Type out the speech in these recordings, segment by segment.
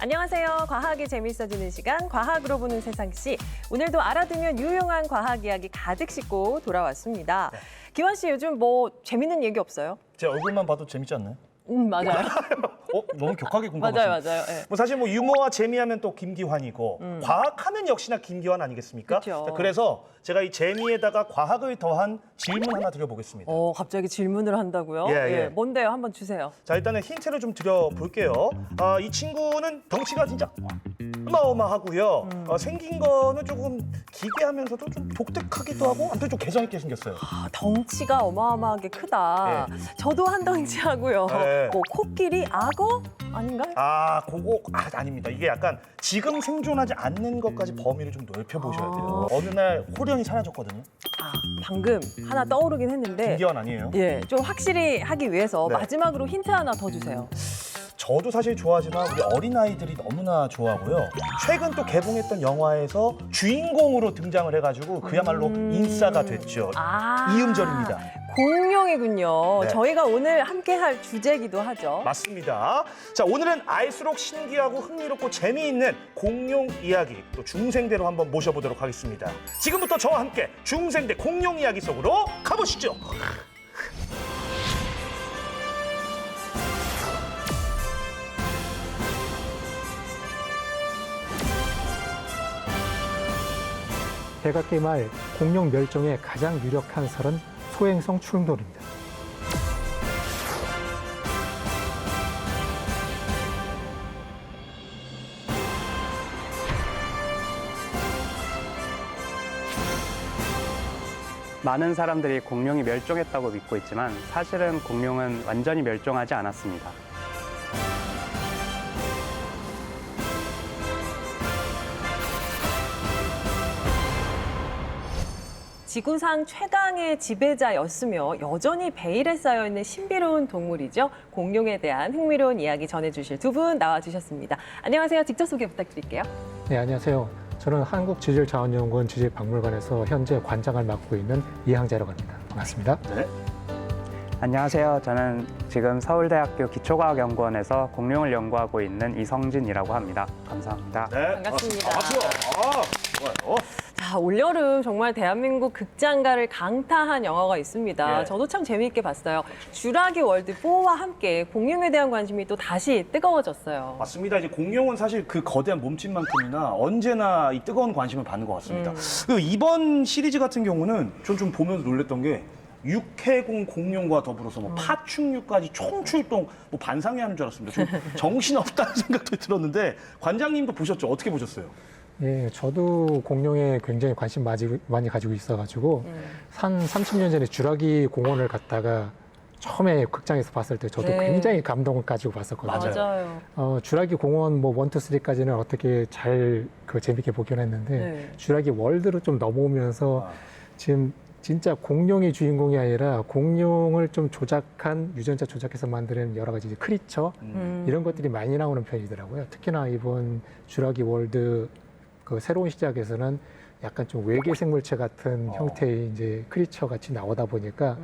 안녕하세요. 과학이 재밌어지는 시간, 과학으로 보는 세상씨. 오늘도 알아두면 유용한 과학 이야기 가득 싣고 돌아왔습니다. 네. 기환 씨, 요즘 뭐 재밌는 얘기 없어요? 제 얼굴만 봐도 재밌지 않나요? 맞아요. 너무 격하게 공감하시네. 맞아요. 네. 뭐 사실 뭐 유머와 재미하면 또 김기환이고 과학하면 역시나 김기환 아니겠습니까? 그쵸. 자, 그래서 제가 이 재미에다가 과학을 더한 질문 하나 드려보겠습니다. 갑자기 질문을 한다고요? 예. 뭔데요? 한번 주세요. 자, 일단은 힌트를 좀 드려볼게요. 이 친구는 덩치가 진짜 어마어마하고요. 생긴 거는 조금 기괴하면서도 좀 독특하기도 하고 아무튼 좀 개성 있게 생겼어요. 덩치가 어마어마하게 크다. 저도 한 덩치 하고요. 네. 뭐 코끼리, 악어 아닌가요? 아닙니다. 이게 약간 지금 생존하지 않는 것까지 범위를 좀 넓혀보셔야 돼요. 어느 날 호련이 사라졌거든요. 방금 하나 떠오르긴 했는데 김기환 아니에요? 좀 확실히 하기 위해서 네. 마지막으로 힌트 하나 더 주세요. 저도 사실 좋아하지만 우리 어린아이들이 너무나 좋아하고요. 최근 또 개봉했던 영화에서 주인공으로 등장을 해가지고 그야말로 인싸가 됐죠. 이음절입니다. 공룡이군요. 네. 저희가 오늘 함께할 주제이기도 하죠. 맞습니다. 자, 오늘은 알수록 신기하고 흥미롭고 재미있는 공룡 이야기 또 중생대로 한번 모셔보도록 하겠습니다. 지금부터 저와 함께 중생대 공룡 이야기 속으로 가보시죠. 백악기 말 공룡 멸종의 가장 유력한 설은 소행성 충돌입니다. 많은 사람들이 공룡이 멸종했다고 믿고 있지만 사실은 공룡은 완전히 멸종하지 않았습니다. 지구상 최강의 지배자였으며 여전히 베일에 쌓여있는 신비로운 동물이죠. 공룡에 대한 흥미로운 이야기 전해주실 두 분 나와주셨습니다. 안녕하세요. 직접 소개 부탁드릴게요. 네, 안녕하세요. 저는 한국지질자원연구원 지질박물관에서 현재 관장을 맡고 있는 이항재라고 합니다. 반갑습니다. 네. 안녕하세요. 저는 지금 서울대학교 기초과학연구원에서 공룡을 연구하고 있는 이성진이라고 합니다. 감사합니다. 네. 반갑습니다. 박수. 좋아요. 자, 올여름 정말 대한민국 극장가를 강타한 영화가 있습니다. 예. 저도 참 재미있게 봤어요. 쥬라기 월드 4와 함께 공룡에 대한 관심이 또 다시 뜨거워졌어요. 맞습니다. 이제 공룡은 사실 그 거대한 몸집만큼이나 언제나 이 뜨거운 관심을 받는 것 같습니다. 그리고 이번 시리즈 같은 경우는 전 좀 보면서 놀랬던 게 육해공 공룡과 더불어서 뭐 파충류까지 총출동 뭐 반상회하는 줄 알았습니다. 좀 정신없다는 생각도 들었는데 관장님도 보셨죠? 어떻게 보셨어요? 예, 저도 공룡에 굉장히 관심 많이 가지고 있어가지고 한 30년 전에 쥬라기 공원을 갔다가 처음에 극장에서 봤을 때 저도 네. 굉장히 감동을 가지고 봤었거든요. 맞아요. 쥬라기 공원 뭐 1, 2, 3까지는 어떻게 잘 재밌게 보긴 했는데 네. 쥬라기 월드로 좀 넘어오면서 지금 진짜 공룡이 주인공이 아니라 공룡을 좀 유전자 조작해서 만드는 여러 가지 크리처 이런 것들이 많이 나오는 편이더라고요. 특히나 이번 쥬라기 월드 그 새로운 시작에서는 약간 좀 외계 생물체 같은 형태의 이제 크리처 같이 나오다 보니까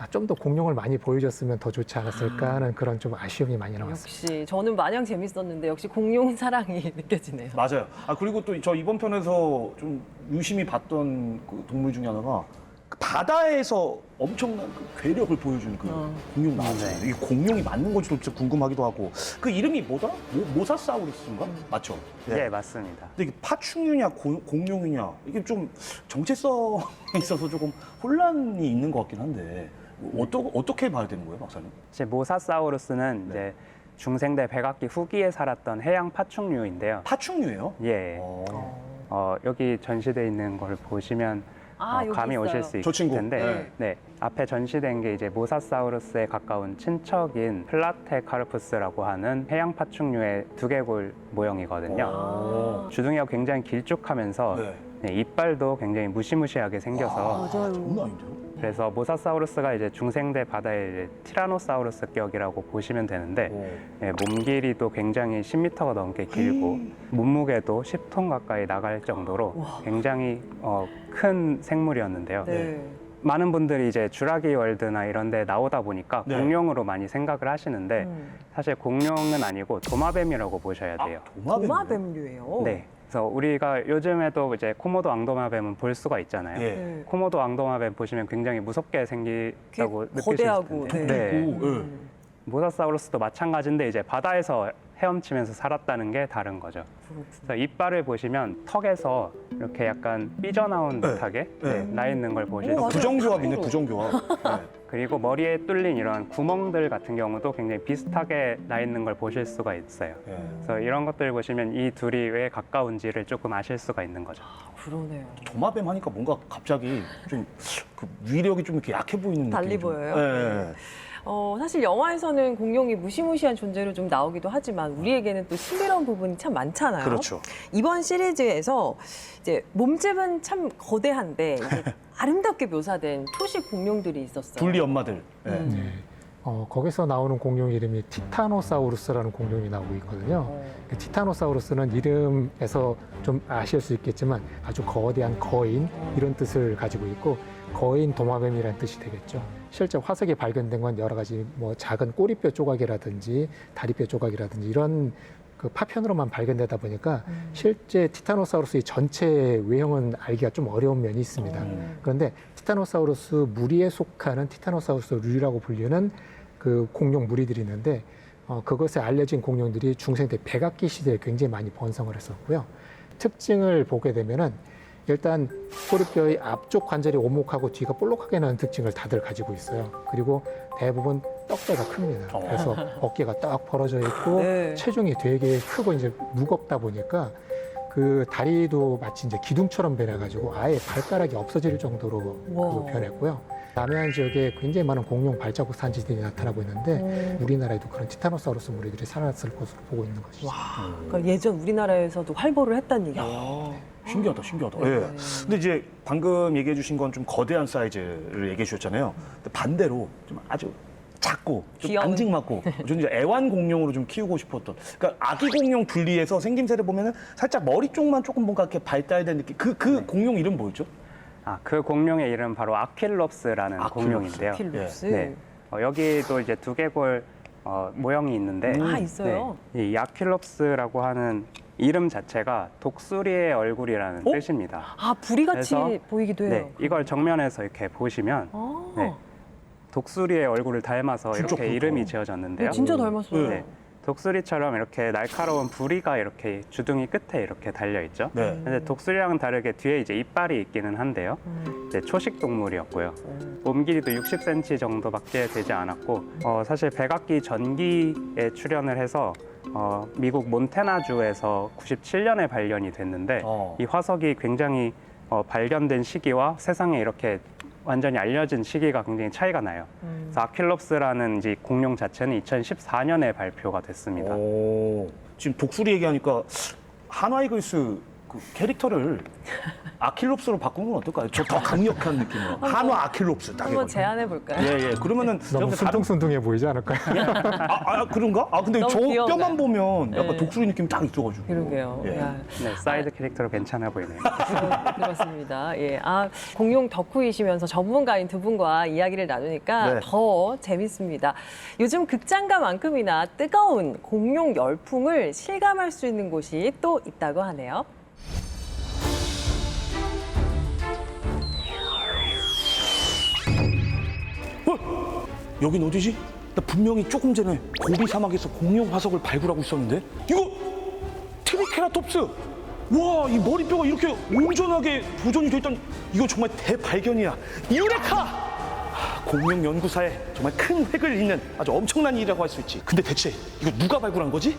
좀 더 공룡을 많이 보여줬으면 더 좋지 않았을까 하는 그런 좀 아쉬움이 많이 나왔습니다. 역시 저는 마냥 재밌었는데 역시 공룡 사랑이 느껴지네요. 맞아요. 그리고 또 저 이번 편에서 좀 유심히 봤던 그 동물 중에 하나가 그 바다에서 엄청난 그 괴력을 보여주는 그 공룡 나왔잖아요. 이 공룡이 맞는 건지도 진짜 궁금하기도 하고 그 이름이 뭐더라? 모사사우루스인가? 맞죠? 네, 맞습니다. 근데 이게 파충류냐 공룡이냐 이게 좀 정체성에 있어서 조금 혼란이 있는 것 같긴 한데 어떻게 봐야 되는 거예요, 박사님? 이제 모사사우루스는 이제 중생대 백악기 후기에 살았던 해양 파충류인데요. 파충류예요? 예. 여기 전시돼 있는 걸 보시면 여기 감이 있어요. 오실 수 저 있을 친구. 텐데, 앞에 전시된 게 이제 모사사우루스에 가까운 친척인 플라테카르푸스라고 하는 해양 파충류의 두개골 모형이거든요. 주둥이가 굉장히 길쭉하면서 이빨도 굉장히 무시무시하게 생겨서 장난 아닌데요? 그래서 모사사우루스가 이제 중생대 바다의 이제 티라노사우루스격이라고 보시면 되는데 몸 길이도 굉장히 10m가 넘게 길고 몸무게도 10톤 가까이 나갈 정도로 굉장히 큰 생물이었는데요. 많은 분들이 이제 주라기 월드나 이런 데 나오다 보니까 네. 공룡으로 많이 생각을 하시는데 사실 공룡은 아니고 도마뱀이라고 보셔야 돼요. 도마뱀. 도마뱀류예요. 네. 그래서 우리가 요즘에도 이제 코모도 앙도마뱀은 볼 수가 있잖아요. 예. 네. 코모도 앙도마뱀 보시면 굉장히 무섭게 생기다고 느끼실 거대하고, 텐데. 네. 네. 오, 예. 모사사우루스도 마찬가지인데 이제 바다에서 헤엄치면서 살았다는 게 다른 거죠. 그래서 이빨을 보시면 턱에서 이렇게 약간 삐져나온 네. 듯하게 네. 나 있는 걸 보실 수 맞아요. 있어요. 부정교합이네, 네. 부정교합. 네. 그리고 머리에 뚫린 이런 구멍들 같은 경우도 굉장히 비슷하게 나 있는 걸 보실 수가 있어요. 예. 그래서 이런 것들 보시면 이 둘이 왜 가까운지를 조금 아실 수가 있는 거죠. 그러네요. 도마뱀 하니까 뭔가 갑자기 좀 그 위력이 좀 이렇게 약해 보이는 달리 느낌이 좀- 보여요? 예. 사실 영화에서는 공룡이 무시무시한 존재로 좀 나오기도 하지만 우리에게는 또 신비로운 부분이 참 많잖아요. 그렇죠. 이번 시리즈에서 이제 몸집은 참 거대한데 이게 아름답게 묘사된 초식 공룡들이 있었어요. 둘리 엄마들. 예. 네. 거기서 나오는 공룡 이름이 티타노사우루스라는 공룡이 나오고 있거든요. 그 티타노사우루스는 이름에서 좀 아실 수 있겠지만 아주 거대한 거인 이런 뜻을 가지고 있고 거인 도마뱀이라는 뜻이 되겠죠. 실제 화석이 발견된 건 여러 가지 뭐 작은 꼬리뼈 조각이라든지 다리뼈 조각이라든지 이런 그 파편으로만 발견되다 보니까 실제 티타노사우루스의 전체 외형은 알기가 좀 어려운 면이 있습니다. 그런데 티타노사우루스 무리에 속하는 티타노사우루스 류라고 불리는 그 공룡 무리들이 있는데 그것에 알려진 공룡들이 중생 때 백악기 시대에 굉장히 많이 번성을 했었고요. 특징을 보게 되면은 일단 꼬리뼈의 앞쪽 관절이 오목하고 뒤가 볼록하게 나는 특징을 다들 가지고 있어요. 그리고 대부분 떡대가 큽니다. 그래서 어깨가 딱 벌어져 있고 네. 체중이 되게 크고 이제 무겁다 보니까 그 다리도 마치 이제 기둥처럼 변해가지고 아예 발가락이 없어질 정도로 와. 변했고요. 남해안 지역에 굉장히 많은 공룡 발자국 산지들이 나타나고 있는데 우리나라에도 그런 티타노사우루스 무리들이 살았을 것으로 보고 있는 것이죠. 그러니까 예전 우리나라에서도 활보를 했다는 얘기예요. 신기하다, 신기하다. 네. 예. 근데 이제 방금 얘기해 주신 건 좀 거대한 사이즈를 얘기해 주셨잖아요. 근데 반대로 좀 아주 작고 좀 귀여운. 앙증맞고 저는 이제 애완 공룡으로 좀 키우고 싶었던. 그러니까 아기 공룡 분리해서 생김새를 보면은 살짝 머리 쪽만 조금 뭔가 이렇게 발달된 느낌. 그 공룡 이름 뭐였죠? 그 공룡의 이름 바로 아킬롭스라는 아킬롭스. 공룡인데요. 필로스. 네. 여기도 이제 두개골 모형이 있는데 있어요. 네, 이 아킬롭스라고 하는 이름 자체가 독수리의 얼굴이라는 어? 뜻입니다. 부리같이 그래서, 보이기도 해요. 네, 이걸 정면에서 이렇게 보시면 아, 네, 독수리의 얼굴을 닮아서 진짜 이렇게 그렇다. 이름이 지어졌는데요. 진짜 닮았어요. 네. 독수리처럼 이렇게 날카로운 부리가 이렇게 주둥이 끝에 이렇게 달려 있죠. 네. 근데 독수리랑은 다르게 뒤에 이제 이빨이 있기는 한데요. 이제 초식 동물이었고요. 몸 길이도 60cm 정도밖에 되지 않았고 사실 백악기 전기에 출연을 해서 미국 몬태나주에서 97년에 발견이 됐는데 이 화석이 굉장히 발견된 시기와 세상에 이렇게 완전히 알려진 시기가 굉장히 차이가 나요. 그래서 아킬롭스라는 이제 공룡 자체는 2014년에 발표가 됐습니다. 오, 지금 독수리 얘기하니까 한화이글스 그 캐릭터를 아킬롭스로 바꾸는 건 어떨까요? 저 더 강력한 느낌으로. 한화 아킬롭스 딱 한번 해가지고. 제안해 볼까요? 예, 예. 그러면은 너무 여러분들 다른- 순둥순둥해 보이지 않을까요? 그런가? 근데 너무 저 귀여운가요? 뼈만 보면 약간 네. 독수리 느낌이 딱 있어가지고. 그러게요. 예. 야, 네, 사이드 캐릭터로 괜찮아 보이네요. 그렇습니다. 예, 공룡 덕후이시면서 전문가인 두 분과 이야기를 나누니까 네. 더 재밌습니다. 요즘 극장가만큼이나 뜨거운 공룡 열풍을 실감할 수 있는 곳이 또 있다고 하네요. 여긴 어디지? 나 분명히 조금 전에 고비 사막에서 공룡 화석을 발굴하고 있었는데 이거 트리케라톱스! 와, 이 머리뼈가 이렇게 온전하게 보존이 돼 있다니 이거 정말 대발견이야. 유레카! 공룡 연구사에 정말 큰 획을 잇는 아주 엄청난 일이라고 할 수 있지. 근데 대체 이거 누가 발굴한 거지?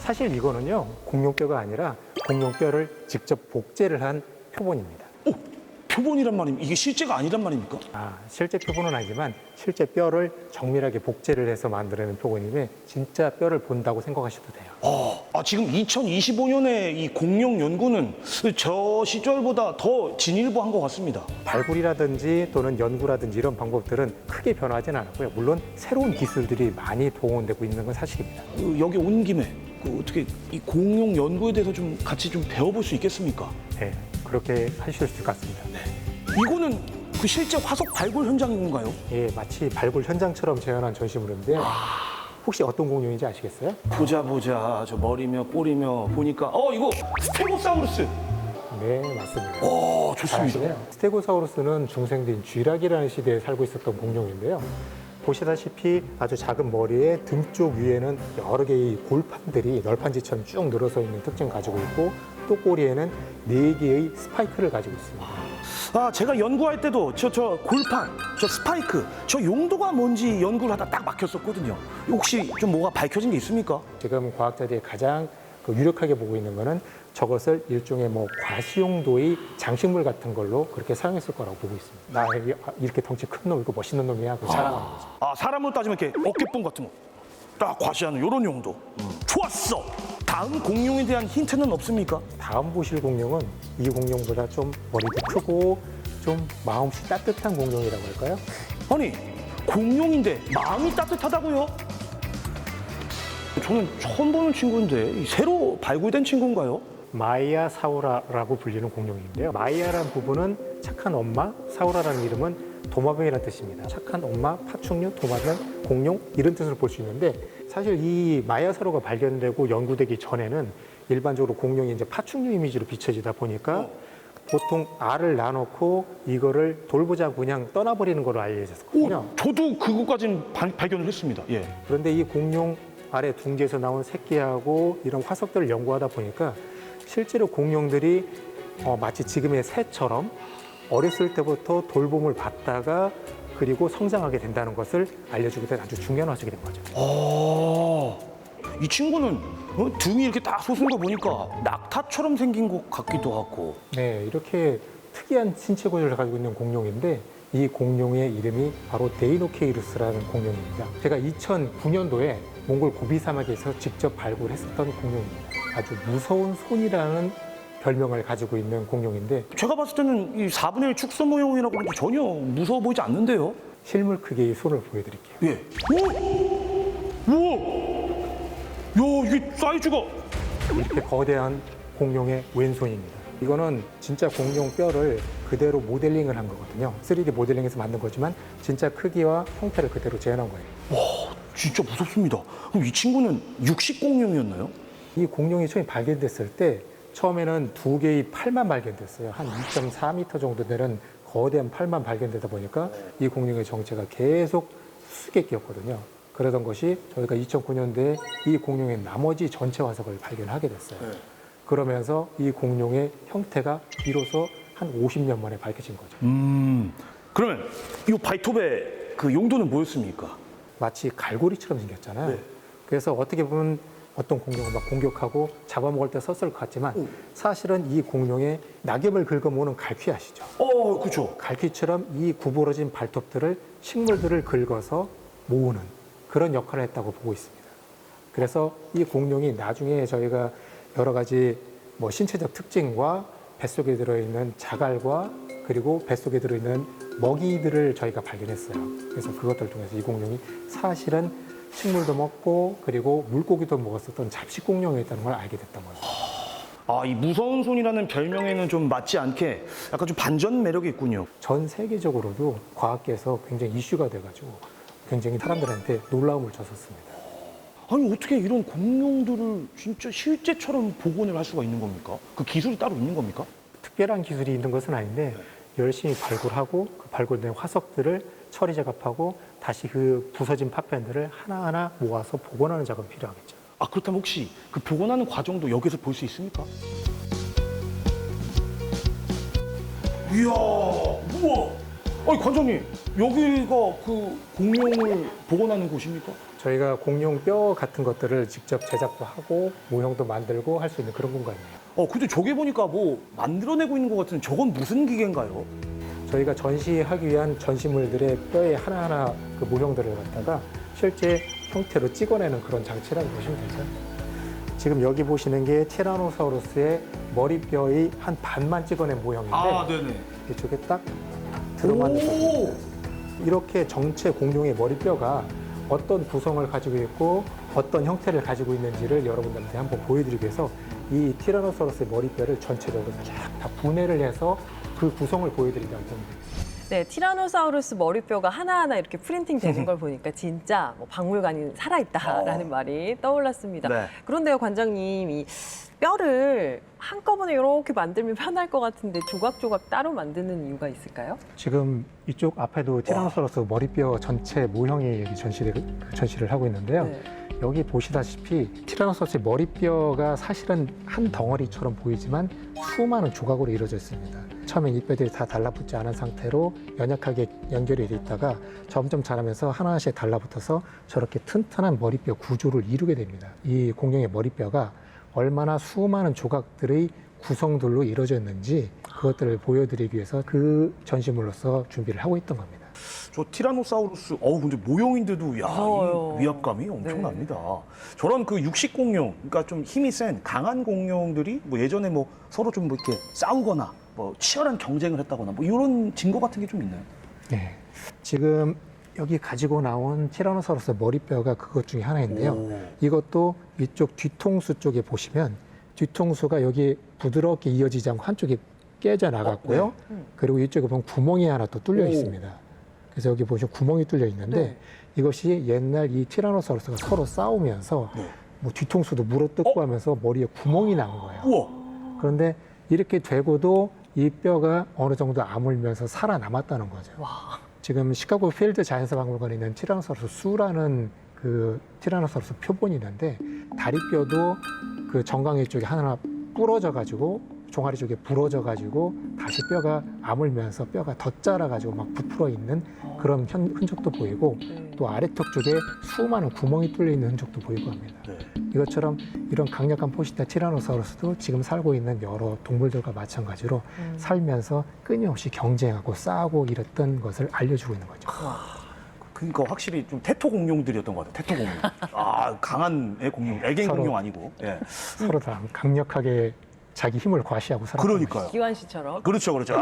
사실 이거는요 공룡뼈가 아니라 공룡뼈를 직접 복제를 한 표본입니다. 표본이란 말입니까? 이게 실제가 아니란 말입니까? 실제 표본은 아니지만 실제 뼈를 정밀하게 복제를 해서 만들어낸 표본이면 진짜 뼈를 본다고 생각하셔도 돼요. 지금 2025년에 이 공룡 연구는 저 시절보다 더 진일보한 것 같습니다. 발굴이라든지 또는 연구라든지 이런 방법들은 크게 변하지는 않았고요. 물론 새로운 기술들이 많이 동원되고 있는 건 사실입니다. 여기 온 김에 어떻게 이 공룡 연구에 대해서 좀 같이 좀 배워볼 수 있겠습니까? 네, 그렇게 하실 수 있을 것 같습니다. 이거는 그 실제 화석 발굴 현장인 건가요? 예, 마치 발굴 현장처럼 재현한 전시물인데요. 혹시 어떤 공룡인지 아시겠어요? 보자. 저 머리며 꼬리며 보니까 이거 스테고사우루스. 네, 맞습니다. 좋습니다. 잘하시네요. 스테고사우루스는 중생대인 쥐락이라는 시대에 살고 있었던 공룡인데요. 보시다시피 아주 작은 머리에 등 쪽 위에는 여러 개의 골판들이 널판지처럼 쭉 늘어서 있는 특징을 가지고 있고 또 꼬리에는 4개의 스파이크를 가지고 있습니다. 제가 연구할 때도 저 골판, 저 스파이크, 저 용도가 뭔지 연구를 하다 딱 막혔었거든요. 혹시 좀 뭐가 밝혀진 게 있습니까? 지금 과학자들이 가장 유력하게 보고 있는 거는 저것을 일종의 과시용도의 장식물 같은 걸로 그렇게 사용했을 거라고 보고 있습니다. 나 이렇게 덩치 큰 놈이고 멋있는 놈이야. 그 자랑하는 거죠. 사람으로 따지면 이렇게 어깨뽕 같은 거. 딱 과시하는 이런 용도. 좋았어. 다음 공룡에 대한 힌트는 없습니까? 다음 보실 공룡은 이 공룡보다 좀 머리도 크고 좀 마음씨 따뜻한 공룡이라고 할까요? 아니, 공룡인데 마음이 따뜻하다고요? 저는 처음 보는 친구인데 새로 발굴된 친구인가요? 마이아 사우라라고 불리는 공룡인데요. 마이아라는 부분은 착한 엄마, 사우라라는 이름은 도마뱀이라는 뜻입니다. 착한 엄마, 파충류, 도마뱀, 공룡 이런 뜻으로 볼 수 있는데 사실 이 마이아 사우라가 발견되고 연구되기 전에는 일반적으로 공룡이 이제 파충류 이미지로 비춰지다 보니까 보통 알을 낳아놓고 이거를 돌보자고 그냥 떠나버리는 걸로 알려졌거든요. 저도 그거까지는 발견을 했습니다. 예. 그런데 이 공룡 알의 둥지에서 나온 새끼하고 이런 화석들을 연구하다 보니까 실제로 공룡들이 마치 지금의 새처럼 어렸을 때부터 돌봄을 받다가 그리고 성장하게 된다는 것을 알려주게 된 아주 중요한 화석이 된 거죠. 이 친구는 등이 이렇게 딱 솟은 거 보니까 낙타처럼 생긴 것 같기도 하고. 네, 이렇게 특이한 신체 구조를 가지고 있는 공룡인데 이 공룡의 이름이 바로 데이노케이루스라는 공룡입니다. 제가 2009년도에 몽골 고비 사막에서 직접 발굴했었던 공룡입니다. 아주 무서운 손이라는 별명을 가지고 있는 공룡인데 제가 봤을 때는 이 4분의 1 축소 모형이라고 그러는데 전혀 무서워 보이지 않는데요? 실물 크기의 손을 보여드릴게요. 예. 우와! 이게 사이즈가. 이렇게 거대한 공룡의 왼손입니다. 이거는 진짜 공룡 뼈를 그대로 모델링을 한 거거든요. 3D 모델링해서 만든 거지만 진짜 크기와 형태를 그대로 재현한 거예요. 진짜 무섭습니다. 그럼 이 친구는 육식 공룡이었나요? 이 공룡이 처음에 발견됐을 때 처음에는 2개의 팔만 발견됐어요. 한 2.4m 정도 되는 거대한 팔만 발견되다 보니까 이 공룡의 정체가 계속 수수께끼였거든요. 그러던 것이 저희가 2009년도에 이 공룡의 나머지 전체 화석을 발견하게 됐어요. 그러면서 이 공룡의 형태가 비로소 한 50년 만에 밝혀진 거죠. 그러면 이 바이톱의 그 용도는 뭐였습니까? 마치 갈고리처럼 생겼잖아요. 네. 그래서 어떻게 보면 어떤 공룡을 막 공격하고 잡아먹을 때 썼을 것 같지만 사실은 이 공룡의 낙엽을 긁어모으는 갈퀴 아시죠? 그렇죠. 갈퀴처럼 이 구부러진 발톱들을 식물들을 긁어서 모으는 그런 역할을 했다고 보고 있습니다. 그래서 이 공룡이 나중에 저희가 여러 가지 신체적 특징과 뱃속에 들어있는 자갈과 그리고 뱃속에 들어있는 먹이들을 저희가 발견했어요. 그래서 그것들을 통해서 이 공룡이 사실은 식물도 먹고 그리고 물고기도 먹었었던 잡식 공룡이었다는 걸 알게 됐던 거죠. 이 무서운 손이라는 별명에는 좀 맞지 않게 약간 좀 반전 매력이 있군요. 전 세계적으로도 과학계에서 굉장히 이슈가 돼가지고 굉장히 사람들한테 놀라움을 줬었습니다. 아니 어떻게 이런 공룡들을 진짜 실제처럼 복원을 할 수가 있는 겁니까? 그 기술이 따로 있는 겁니까? 특별한 기술이 있는 것은 아닌데 열심히 발굴하고 그 발굴된 화석들을 처리 작업하고 다시 그 부서진 파편들을 하나하나 모아서 복원하는 작업이 필요하겠죠. 그렇다면 혹시 그 복원하는 과정도 여기서 볼 수 있습니까? 이야, 우와! 아니 관장님, 여기가 그 공룡을 복원하는 곳입니까? 저희가 공룡 뼈 같은 것들을 직접 제작도 하고 모형도 만들고 할 수 있는 그런 공간이에요. 근데 저게 보니까 뭐 만들어내고 있는 것 같은 저건 무슨 기계인가요? 저희가 전시하기 위한 전시물들의 뼈에 하나하나 그 모형들을 갖다가 실제 형태로 찍어내는 그런 장치라고 보시면 되죠. 지금 여기 보시는 게 티라노사우루스의 머리뼈의 한 반만 찍어낸 모형인데 네네. 이쪽에 딱 들어맞는 거예요. 이렇게 정체 공룡의 머리뼈가 어떤 구성을 가지고 있고 어떤 형태를 가지고 있는지를 여러분들한테 한번 보여드리기 위해서 이 티라노사우루스의 머리뼈를 전체적으로 쫙 다 분해를 해서 그 구성을 보여드리려고 합니다. 네, 티라노사우루스 머리뼈가 하나하나 이렇게 프린팅 되는 걸 보니까 진짜 뭐 박물관이 살아있다라는 말이 떠올랐습니다. 네. 그런데요, 관장님, 이 뼈를 한꺼번에 이렇게 만들면 편할 것 같은데 조각조각 따로 만드는 이유가 있을까요? 지금 이쪽 앞에도 티라노사우루스 머리뼈 전체 모형이 여기 전시를 하고 있는데요. 네. 여기 보시다시피 티라노사우루스의 머리뼈가 사실은 한 덩어리처럼 보이지만 수많은 조각으로 이루어져 있습니다. 처음에 이 뼈들이 다 달라붙지 않은 상태로 연약하게 연결이 돼 있다가 점점 자라면서 하나씩 달라붙어서 저렇게 튼튼한 머리뼈 구조를 이루게 됩니다. 이 공룡의 머리뼈가 얼마나 수많은 조각들의 구성들로 이루어져 있는지 그것들을 보여드리기 위해서 그 전시물로서 준비를 하고 있던 겁니다. 저 티라노사우루스, 근데 모형인데도 야, 무서워요. 이 위압감이 엄청납니다. 저런 그 육식 공룡, 그러니까 좀 힘이 센 강한 공룡들이 뭐 예전에 뭐 서로 좀 뭐 이렇게 싸우거나 뭐 치열한 경쟁을 했다거나 뭐 이런 증거 같은 게 좀 있나요? 네. 지금 여기 가지고 나온 티라노사우루스 머리뼈가 그것 중에 하나인데요. 오. 이것도 이쪽 뒤통수 쪽에 보시면 뒤통수가 여기 부드럽게 이어지지 않고 한쪽이 깨져 나갔고요. 그리고 이쪽에 보면 구멍이 하나 또 뚫려 오. 있습니다. 그래서 여기 보시면 구멍이 뚫려 있는데 네. 이것이 옛날 이 티라노사우루스가 서로 싸우면서 네. 뭐 뒤통수도 물어뜯고 하면서 머리에 구멍이 난 거예요. 우와. 그런데 이렇게 되고도 이 뼈가 어느 정도 아물면서 살아남았다는 거죠. 와. 지금 시카고 필드 자연사박물관에 있는 티라노사우루스 수라는 그 티라노사우루스 표본이 있는데 다리뼈도 그 정강이 쪽에 하나 부러져 가지고 종아리 쪽에 부러져 가지고 다시 뼈가 아물면서 뼈가 더 자라 가지고 막 부풀어 있는 그런 흔적도 보이고 또 아래턱 쪽에 수많은 구멍이 뚫려 있는 흔적도 보이고 합니다. 네. 이것처럼 이런 강력한 포시타 티라노사우루스도 지금 살고 있는 여러 동물들과 마찬가지로 살면서 끊임없이 경쟁하고 싸우고 이랬던 것을 알려주고 있는 거죠. 그러니까 확실히 좀 태토 공룡들이었던 것 같아요. 태토 공룡. 강한 애 공룡, 애견 서로. 공룡 아니고. 예. 서로 다 강력하게 자기 힘을 과시하고 살았던 거죠. 그러니까요. 기환 씨처럼. 그렇죠. 그렇죠.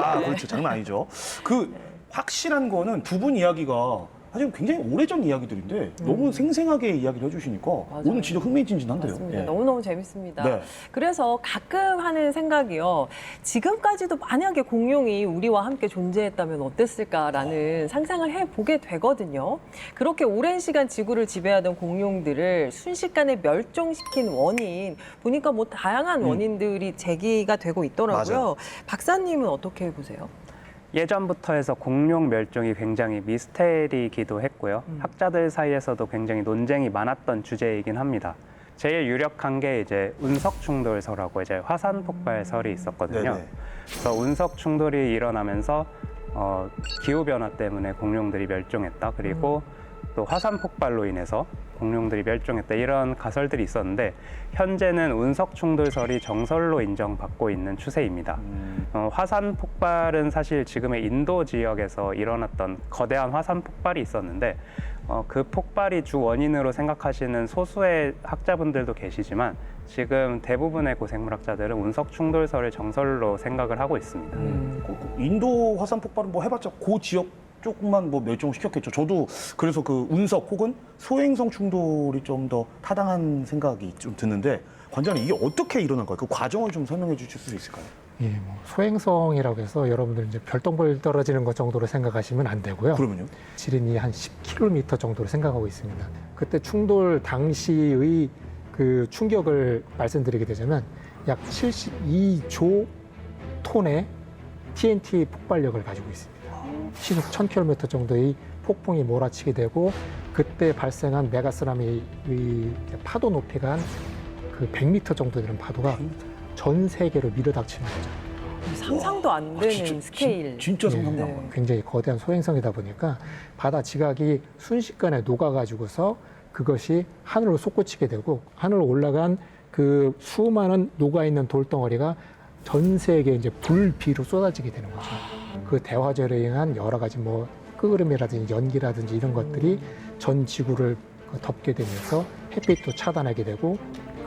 장난 아니죠. 그 확실한 거는 두 분 이야기가 사실 굉장히 오래전 이야기들인데 너무 생생하게 이야기를 해주시니까 맞아요. 오늘 진짜 흥미진진한데요. 맞습니다. 예. 너무너무 재밌습니다. 네. 그래서 가끔 하는 생각이요. 지금까지도 만약에 공룡이 우리와 함께 존재했다면 어땠을까라는 상상을 해보게 되거든요. 그렇게 오랜 시간 지구를 지배하던 공룡들을 순식간에 멸종시킨 원인, 보니까 뭐 다양한 원인들이 제기가 되고 있더라고요. 맞아요. 박사님은 어떻게 보세요? 예전부터 해서 공룡 멸종이 굉장히 미스테리이기도 했고요. 학자들 사이에서도 굉장히 논쟁이 많았던 주제이긴 합니다. 제일 유력한 게 이제 운석 충돌설하고 이제 화산 폭발설이 있었거든요. 네네. 그래서 운석 충돌이 일어나면서 기후 변화 때문에 공룡들이 멸종했다. 그리고 또 화산 폭발로 인해서 공룡들이 멸종했다. 이런 가설들이 있었는데 현재는 운석 충돌설이 정설로 인정받고 있는 추세입니다. 화산 폭발은 사실 지금의 인도 지역에서 일어났던 거대한 화산 폭발이 있었는데 그 폭발이 주 원인으로 생각하시는 소수의 학자분들도 계시지만 지금 대부분의 고생물학자들은 운석 충돌설을 정설로 생각을 하고 있습니다. 인도 화산 폭발은 뭐 해봤자 그 지역 조금만 뭐 멸종시켰겠죠. 저도 그래서 그 운석 혹은 소행성 충돌이 좀 더 타당한 생각이 좀 드는데 관장님 이게 어떻게 일어난 거예요? 그 과정을 좀 설명해 주실 수 있을까요? 예, 뭐 소행성이라고 해서 여러분들 이제 별똥별 떨어지는 것 정도로 생각하시면 안 되고요. 그러면요? 지름이 한 10km 정도로 생각하고 있습니다. 그때 충돌 당시의 그 충격을 말씀드리게 되자면 약 72조 톤의 TNT 폭발력을 가지고 있습니다. 시속 1000km 정도의 폭풍이 몰아치게 되고 그때 발생한 메가쓰나미의 파도 높이가 한 그 100m 정도 되는 파도가 전 세계로 밀어닥치는 거죠. 상상도 안 되는 스케일. 진짜 예, 상상도 안 가요. 굉장히 거대한 소행성이다 보니까 바다 지각이 순식간에 녹아가지고서 그것이 하늘로 솟구치게 되고 하늘로 올라간 그 수많은 녹아있는 돌덩어리가 전 세계에 이제 불비로 쏟아지게 되는 거죠. 그 대화절에 의한 여러 가지 뭐 끄그름이라든지 연기라든지 이런 것들이 전 지구를 덮게 되면서 햇빛도 차단하게 되고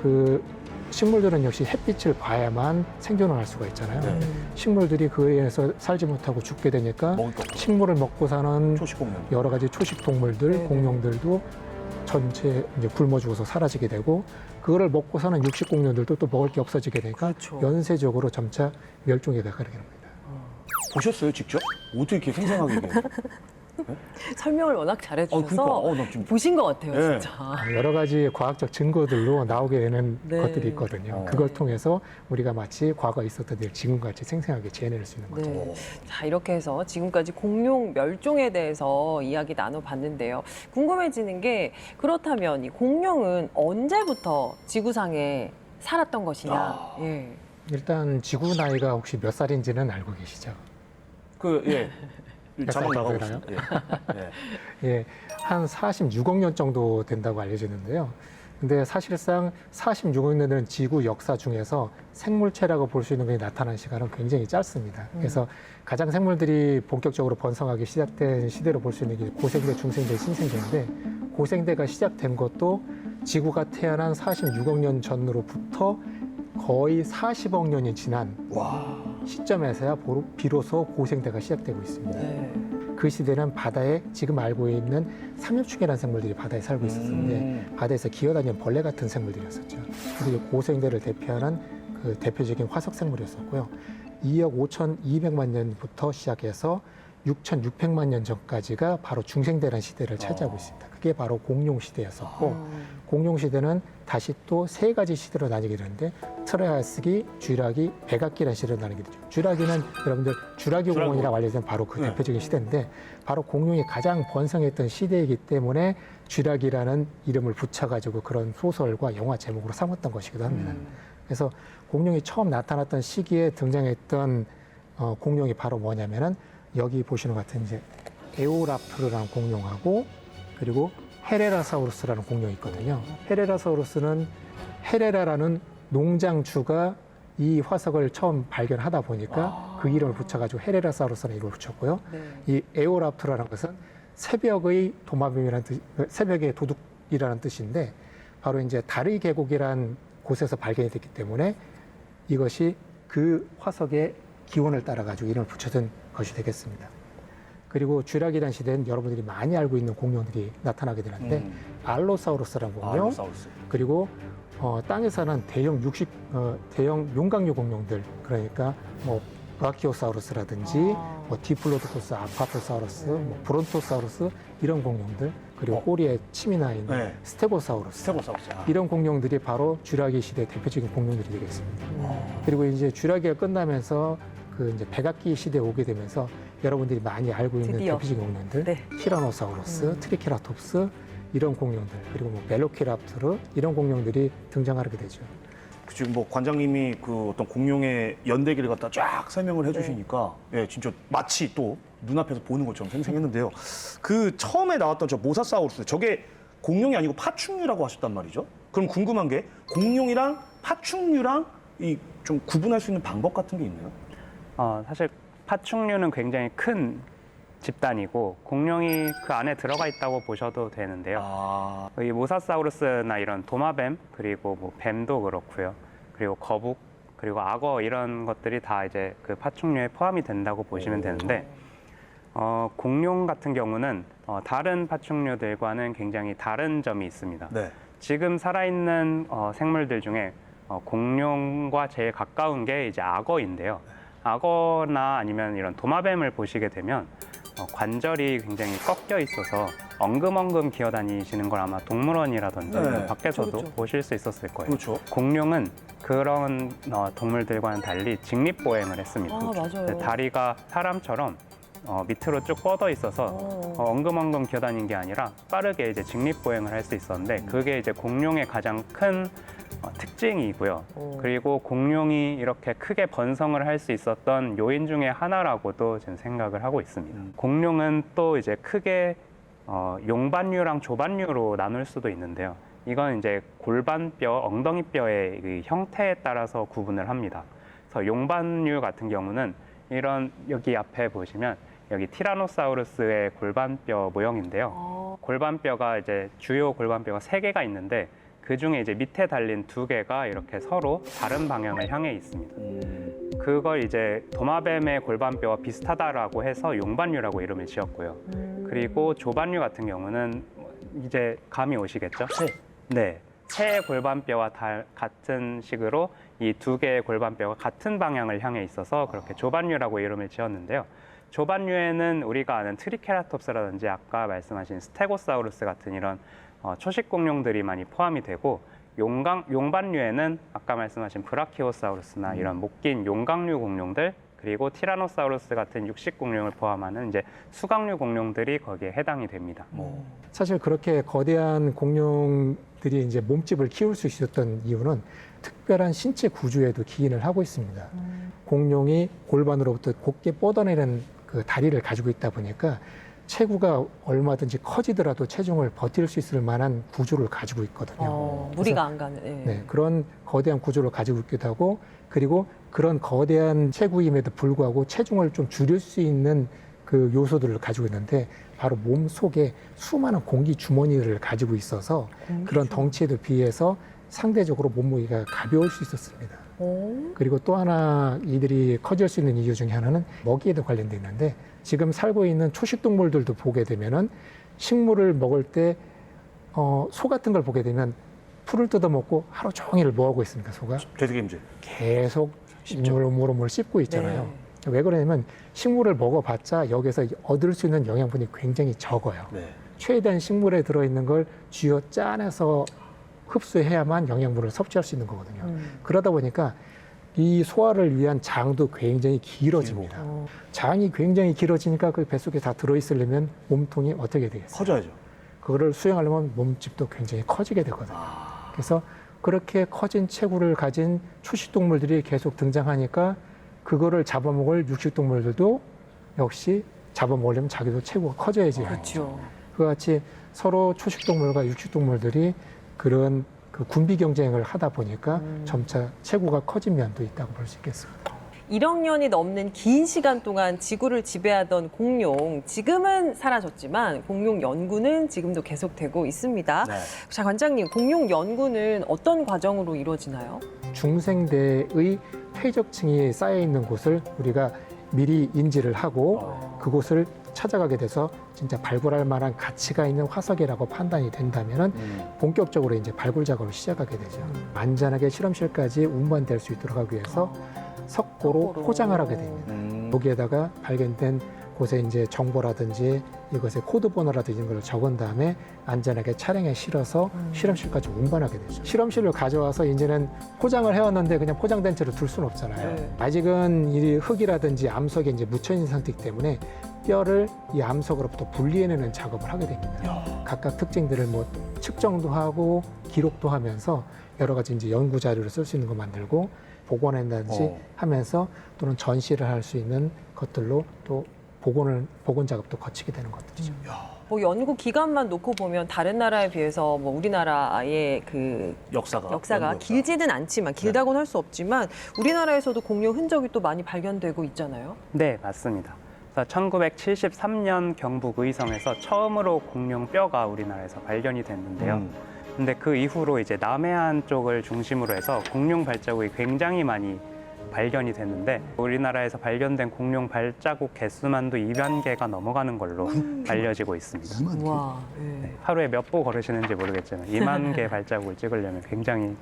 그 식물들은 역시 햇빛을 봐야만 생존을 할 수가 있잖아요. 네. 식물들이 그에 의해서 살지 못하고 죽게 되니까 먹을 거 없고. 식물을 먹고 사는 초식 공룡. 여러 가지 초식 동물들, 네네. 공룡들도 전체 이제 굶어 죽어서 사라지게 되고 그거를 먹고 사는 육식 공룡들도 또 먹을 게 없어지게 되니까 그렇죠. 연쇄적으로 점차 멸종해 가게 됩니다. 보셨어요, 직접? 어떻게 이렇게 생생하게 이게? 설명을 워낙 잘해주셔서 그러니까. 나 지금 보신 것 같아요, 네. 진짜. 여러 가지 과학적 증거들로 나오게 되는 네. 것들이 있거든요. 어. 그걸 통해서 우리가 마치 과거에 있었던 일 지금같이 생생하게 재현해낼 수 있는 거죠. 네. 자, 이렇게 해서 지금까지 공룡 멸종에 대해서 이야기 나눠봤는데요. 궁금해지는 게 그렇다면 이 공룡은 언제부터 지구상에 살았던 것이냐? 예. 일단 지구 나이가 혹시 몇 살인지는 알고 계시죠? 예. 자막 나가고 되나요? 있습니다. 예. 예, 한 46억 년 정도 된다고 알려지는데요. 근데 사실상 46억 년은 지구 역사 중에서 생물체라고 볼 수 있는 것이 나타난 시간은 굉장히 짧습니다. 그래서 가장 생물들이 본격적으로 번성하기 시작된 시대로 볼 수 있는 게 고생대, 중생대, 신생대인데 고생대가 시작된 것도 지구가 태어난 46억 년 전으로부터 거의 40억 년이 지난 시점에서야 비로소 고생대가 시작되고 있습니다. 네. 그 시대는 바다에 지금 알고 있는 삼엽충이라는 생물들이 바다에 살고 있었는데 바다에서 기어다니는 벌레 같은 생물들이었었죠. 그리고 고생대를 대표하는 그 대표적인 화석 생물이었었고요. 2억 5,200만 년부터 시작해서 6,600만 년 전까지가 바로 중생대라는 시대를 차지하고 있습니다. 그게 바로 공룡 시대였었고 공룡 시대는 다시 또 세 가지 시대로 나뉘게 되는데 트라이아스기, 쥐라기, 백악기라는 시대로 나뉘게 되죠. 쥐라기는 여러분들 쥐라기 공원이라고 알려진 바로 그 네. 대표적인 시대인데 바로 공룡이 가장 번성했던 시대이기 때문에 쥐라기라는 이름을 붙여가지고 그런 소설과 영화 제목으로 삼았던 것이기도 합니다. 그래서 공룡이 처음 나타났던 시기에 등장했던 공룡이 바로 뭐냐면은 여기 보시는 것 같은 이제 에오랍토르라는 공룡하고 그리고 헤레라사우루스라는 공룡이 있거든요. 헤레라사우루스는 헤레라라는 농장주가 이 화석을 처음 발견하다 보니까 그 이름을 붙여가지고 헤레라사우루스라는 이름을 붙였고요. 네. 이 에오랍토라는 것은 새벽의 도마뱀이라는 뜻, 새벽의 도둑이라는 뜻인데 바로 이제 다리 계곡이라는 곳에서 발견이 됐기 때문에 이것이 그 화석의 기원을 따라가지고 이름을 붙여준 것이 되겠습니다. 그리고 쥐라기란 시대는 여러분들이 많이 알고 있는 공룡들이 나타나게 되는데 알로사우루스라는 공룡, 알로사우루스. 그리고 땅에 사는 대형 대형 용광류 공룡들 그러니까 뭐 브라키오사우루스라든지 뭐 디플로도토스, 아파토사우루스, 뭐 브론토사우루스 이런 공룡들 그리고 꼬리에 침이 나 있는 네. 스테고사우루스 스테고사우루스. 이런 공룡들이 바로 쥐라기 시대 대표적인 공룡들이 되겠습니다. 그리고 이제 쥐라기가 끝나면서 그 이제 백악기 시대에 오게 되면서 여러분들이 많이 알고 있는 드디어. 대표적인 공룡들, 네. 티라노사우루스, 트리케라톱스 이런 공룡들, 그리고 뭐 벨로키랍토르 이런 공룡들이 등장하게 되죠. 지금 뭐 관장님이 그 어떤 공룡의 연대기를 갖다 쫙 설명을 해주시니까 예, 진짜 마치 또 눈앞에서 보는 것처럼 생생했는데요. 그 처음에 나왔던 저 모사사우루스 저게 공룡이 아니고 파충류라고 하셨단 말이죠. 그럼 궁금한 게 공룡이랑 파충류랑 이 좀 구분할 수 있는 방법 같은 게 있나요? 사실 파충류는 굉장히 큰 집단이고 공룡이 그 안에 들어가 있다고 보셔도 되는데요. 아, 이 모사사우루스나 이런 도마뱀 그리고 뭐 뱀도 그렇고요. 그리고 거북 그리고 악어 이런 것들이 다 이제 그 파충류에 포함이 된다고 보시면 되는데 공룡 같은 경우는 다른 파충류들과는 굉장히 다른 점이 있습니다. 네. 지금 살아있는 생물들 중에 공룡과 제일 가까운 게 이제 악어인데요. 악어나 아니면 이런 도마뱀을 보시게 되면 관절이 굉장히 꺾여 있어서 엉금엉금 기어다니시는 걸 아마 동물원이라든지 네. 밖에서도 그렇죠. 보실 수 있었을 거예요. 그렇죠. 공룡은 그런 동물들과는 달리 직립보행을 했습니다. 아, 맞아요. 다리가 사람처럼 밑으로 쭉 뻗어 있어서 엉금엉금 기어다니는 게 아니라 빠르게 이제 직립보행을 할 수 있었는데 그게 이제 공룡의 가장 큰 특징이고요. 그리고 공룡이 이렇게 크게 번성을 할 수 있었던 요인 중에 하나라고도 저는 생각을 하고 있습니다. 공룡은 또 이제 크게 용반류랑 조반류로 나눌 수도 있는데요. 이건 이제 골반뼈, 엉덩이뼈의 그 형태에 따라서 구분을 합니다. 그래서 용반류 같은 경우는 이런 여기 앞에 보시면 여기 티라노사우루스의 골반뼈 모형인데요. 골반뼈가 이제 주요 골반뼈가 3개가 있는데 그 중에 이제 밑에 달린 2개가 이렇게 서로 다른 방향을 향해 있습니다. 그걸 이제 도마뱀의 골반뼈와 비슷하다라고 해서 용반류라고 이름을 지었고요. 그리고 조반류 같은 경우는 이제 감이 오시겠죠? 네. 새 골반뼈와 같은 식으로 이 두 개의 골반뼈가 같은 방향을 향해 있어서 그렇게 조반류라고 이름을 지었는데요. 조반류에는 우리가 아는 트리케라톱스라든지 아까 말씀하신 스테고사우루스 같은 이런 초식 공룡들이 많이 포함이 되고 용반류에는 아까 말씀하신 브라키오사우루스나 이런 목 긴 용각류 공룡들 그리고 티라노사우루스 같은 육식 공룡을 포함하는 이제 수각류 공룡들이 거기에 해당이 됩니다. 사실 그렇게 거대한 공룡들이 이제 몸집을 키울 수 있었던 이유는 특별한 신체 구조에도 기인을 하고 있습니다. 공룡이 골반으로부터 곧게 뻗어내는 그 다리를 가지고 있다 보니까 체구가 얼마든지 커지더라도 체중을 버틸 수 있을 만한 구조를 가지고 있거든요. 무리가 안 가는. 예. 네, 그런 거대한 구조를 가지고 있기도 하고 그리고 그런 거대한 체구임에도 불구하고 체중을 좀 줄일 수 있는 그 요소들을 가지고 있는데 바로 몸 속에 수많은 공기 주머니를 가지고 있어서 그런 덩치에도 비해서 상대적으로 몸무게가 가벼울 수 있었습니다. 그리고 또 하나 이들이 커질 수 있는 이유 중에 하나는 먹이에도 관련돼 있는데 지금 살고 있는 초식 동물들도 보게 되면은 식물을 먹을 때 소 같은 걸 보게 되면 풀을 뜯어 먹고 하루 종일 뭐 하고 있습니까? 소가 되새김질. 계속 우물우물 씹고 있잖아요. 네. 왜 그러냐면 식물을 먹어봤자 여기서 얻을 수 있는 영양분이 굉장히 적어요. 네. 최대한 식물에 들어있는 걸 쥐어 짜내서 흡수해야만 영양분을 섭취할 수 있는 거거든요. 그러다 보니까 이 소화를 위한 장도 굉장히 길어집니다. 장이 굉장히 길어지니까 그 뱃속에 다 들어있으려면 몸통이 어떻게 되겠어요? 커져야죠. 그거를 수행하려면 몸집도 굉장히 커지게 되거든요. 그래서 그렇게 커진 체구를 가진 초식동물들이 계속 등장하니까 그거를 잡아먹을 육식동물들도 역시 잡아먹으려면 자기도 체구가 커져야지. 그렇죠. 그와 같이 서로 초식동물과 육식동물들이 그런 그 군비 경쟁을 하다 보니까 점차 체구가 커진 면도 있다고 볼 수 있겠습니다. 1억 년이 넘는 긴 시간 동안 지구를 지배하던 공룡, 지금은 사라졌지만 공룡 연구는 지금도 계속되고 있습니다. 네. 자, 관장님, 공룡 연구는 어떤 과정으로 이루어지나요? 중생대의 퇴적층이 쌓여 있는 곳을 우리가 미리 인지를 하고 그곳을 찾아가게 돼서 진짜 발굴할 만한 가치가 있는 화석이라고 판단이 된다면은 본격적으로 이제 발굴 작업을 시작하게 되죠. 안전하게 실험실까지 운반될 수 있도록 하기 위해서 석고로 포장을 하게 됩니다. 거기에다가 발견된 곳에 이제 정보라든지 이것의 코드 번호라든지 이런 걸 적은 다음에 안전하게 차량에 실어서 실험실까지 운반하게 되죠. 실험실로 가져와서 이제는 포장을 해왔는데 그냥 포장된 채로 둘 수는 없잖아요. 네. 아직은 이 흙이라든지 암석에 이제 묻혀 있는 상태이기 때문에 뼈를 이 암석으로부터 분리해내는 작업을 하게 됩니다. 각각 특징들을 뭐 측정도 하고 기록도 하면서 여러 가지 이제 연구 자료를 쓸 수 있는 거 만들고 복원한다든지 하면서 또는 전시를 할 수 있는 것들로 또 복원 작업도 거치게 되는 것들이죠. 뭐 연구 기간만 놓고 보면 다른 나라에 비해서 뭐 우리나라의 그 역사가 역사가 길지는 않지만 길다고는 할 수 없지만 우리나라에서도 공룡 흔적이 또 많이 발견되고 있잖아요. 네, 맞습니다. 그래서 1973년 경북 의성에서 처음으로 공룡 뼈가 우리나라에서 발견이 됐는데요. 근데 그 이후로 이제 남해안 쪽을 중심으로 해서 공룡 발자국이 굉장히 많이 발견이 됐는데 우리나라에서 발견된 공룡 발자국 개수만도 2만 개가 넘어가는 걸로 알려지고 있습니다. 와, 네, 하루에 몇 보 걸으시는지 모르겠지만 2만 개 발자국을 찍으려면 굉장히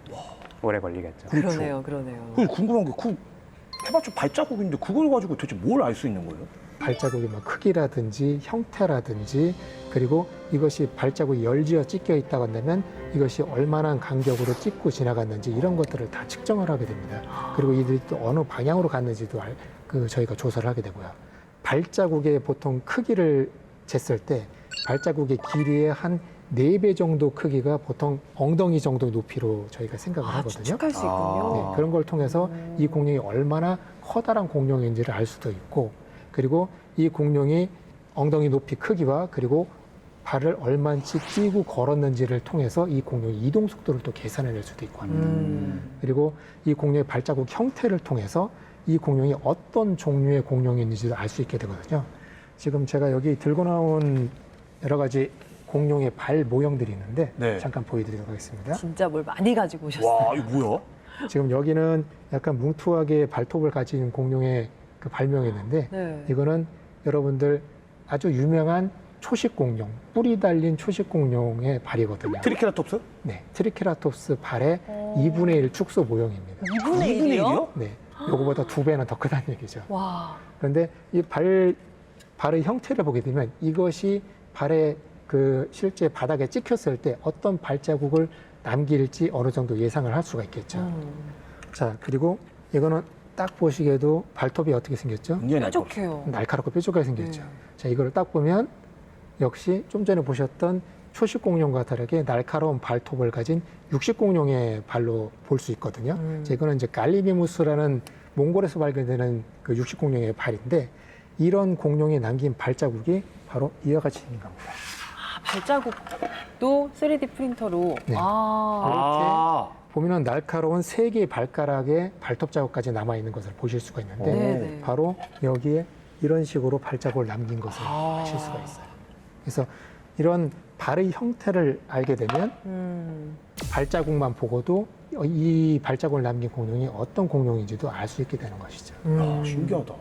오래 걸리겠죠. 그러네요, 그러네요. 궁금한 게 그 해봤자 발자국인데 그걸 가지고 도대체 뭘 알 수 있는 거예요? 발자국의 뭐 크기라든지 형태라든지 그리고 이것이 발자국이 열지어 찍혀 있다고 한다면 이것이 얼마나 간격으로 찍고 지나갔는지 이런 것들을 다 측정을 하게 됩니다. 그리고 이들이 또 어느 방향으로 갔는지도 저희가 조사를 하게 되고요. 발자국의 보통 크기를 쟀을 때 발자국의 길이의 한 4배 정도 크기가 보통 엉덩이 정도 높이로 저희가 생각을 하거든요. 추측할 수 있군요. 네, 그런 걸 통해서 이 공룡이 얼마나 커다란 공룡인지를 알 수도 있고 그리고 이 공룡이 엉덩이 높이 크기와 그리고 발을 얼마치 뛰고 걸었는지를 통해서 이 공룡의 이동 속도를 또 계산해낼 수도 있고 합니다. 그리고 이 공룡의 발자국 형태를 통해서 이 공룡이 어떤 종류의 공룡인지도 알 수 있게 되거든요. 지금 제가 여기 들고 나온 여러 가지 공룡의 발 모형들이 있는데 네. 잠깐 보여드리도록 하겠습니다. 진짜 뭘 많이 가지고 오셨어요. 와, 이거 뭐야? 지금 여기는 약간 뭉툭하게 발톱을 가진 공룡의 그 발명이 있는데 네. 이거는 여러분들 아주 유명한 초식 공룡, 뿔이 달린 초식 공룡의 발이거든요. 트리케라톱스? 네, 트리케라톱스 발의 2분의 1 축소 모형입니다. 2분의 2분의 1이요? 1이요? 네, 요거보다 2배나 더 크다는 얘기죠. 와. 그런데 이 발의 형태를 보게 되면 이것이 발의 그 실제 바닥에 찍혔을 때 어떤 발자국을 남길지 어느 정도 예상을 할 수가 있겠죠. 자, 그리고 이거는 딱 보시기에도 발톱이 어떻게 생겼죠? 굉장히 날카롭습니다. 뾰족해요. 날카롭고 뾰족하게 생겼죠. 네. 자, 이거를 딱 보면 역시 좀 전에 보셨던 초식 공룡과 다르게 날카로운 발톱을 가진 육식 공룡의 발로 볼 수 있거든요. 자, 이거는 이제 갈리비무스라는 몽골에서 발견되는 그 육식 공룡의 발인데 이런 공룡이 남긴 발자국이 바로 이와 같이 생긴 겁니다. 아, 발자국도 3D 프린터로. 네. 아, 보면은 날카로운 3개의 발가락에 발톱 자국까지 남아 있는 것을 보실 수가 있는데 네네. 바로 여기에 이런 식으로 발자국을 남긴 것을 아실 수가 있어요. 그래서 이런 발의 형태를 알게 되면 발자국만 보고도 이 발자국을 남긴 공룡이 어떤 공룡인지도 알 수 있게 되는 것이죠. 야, 신기하다.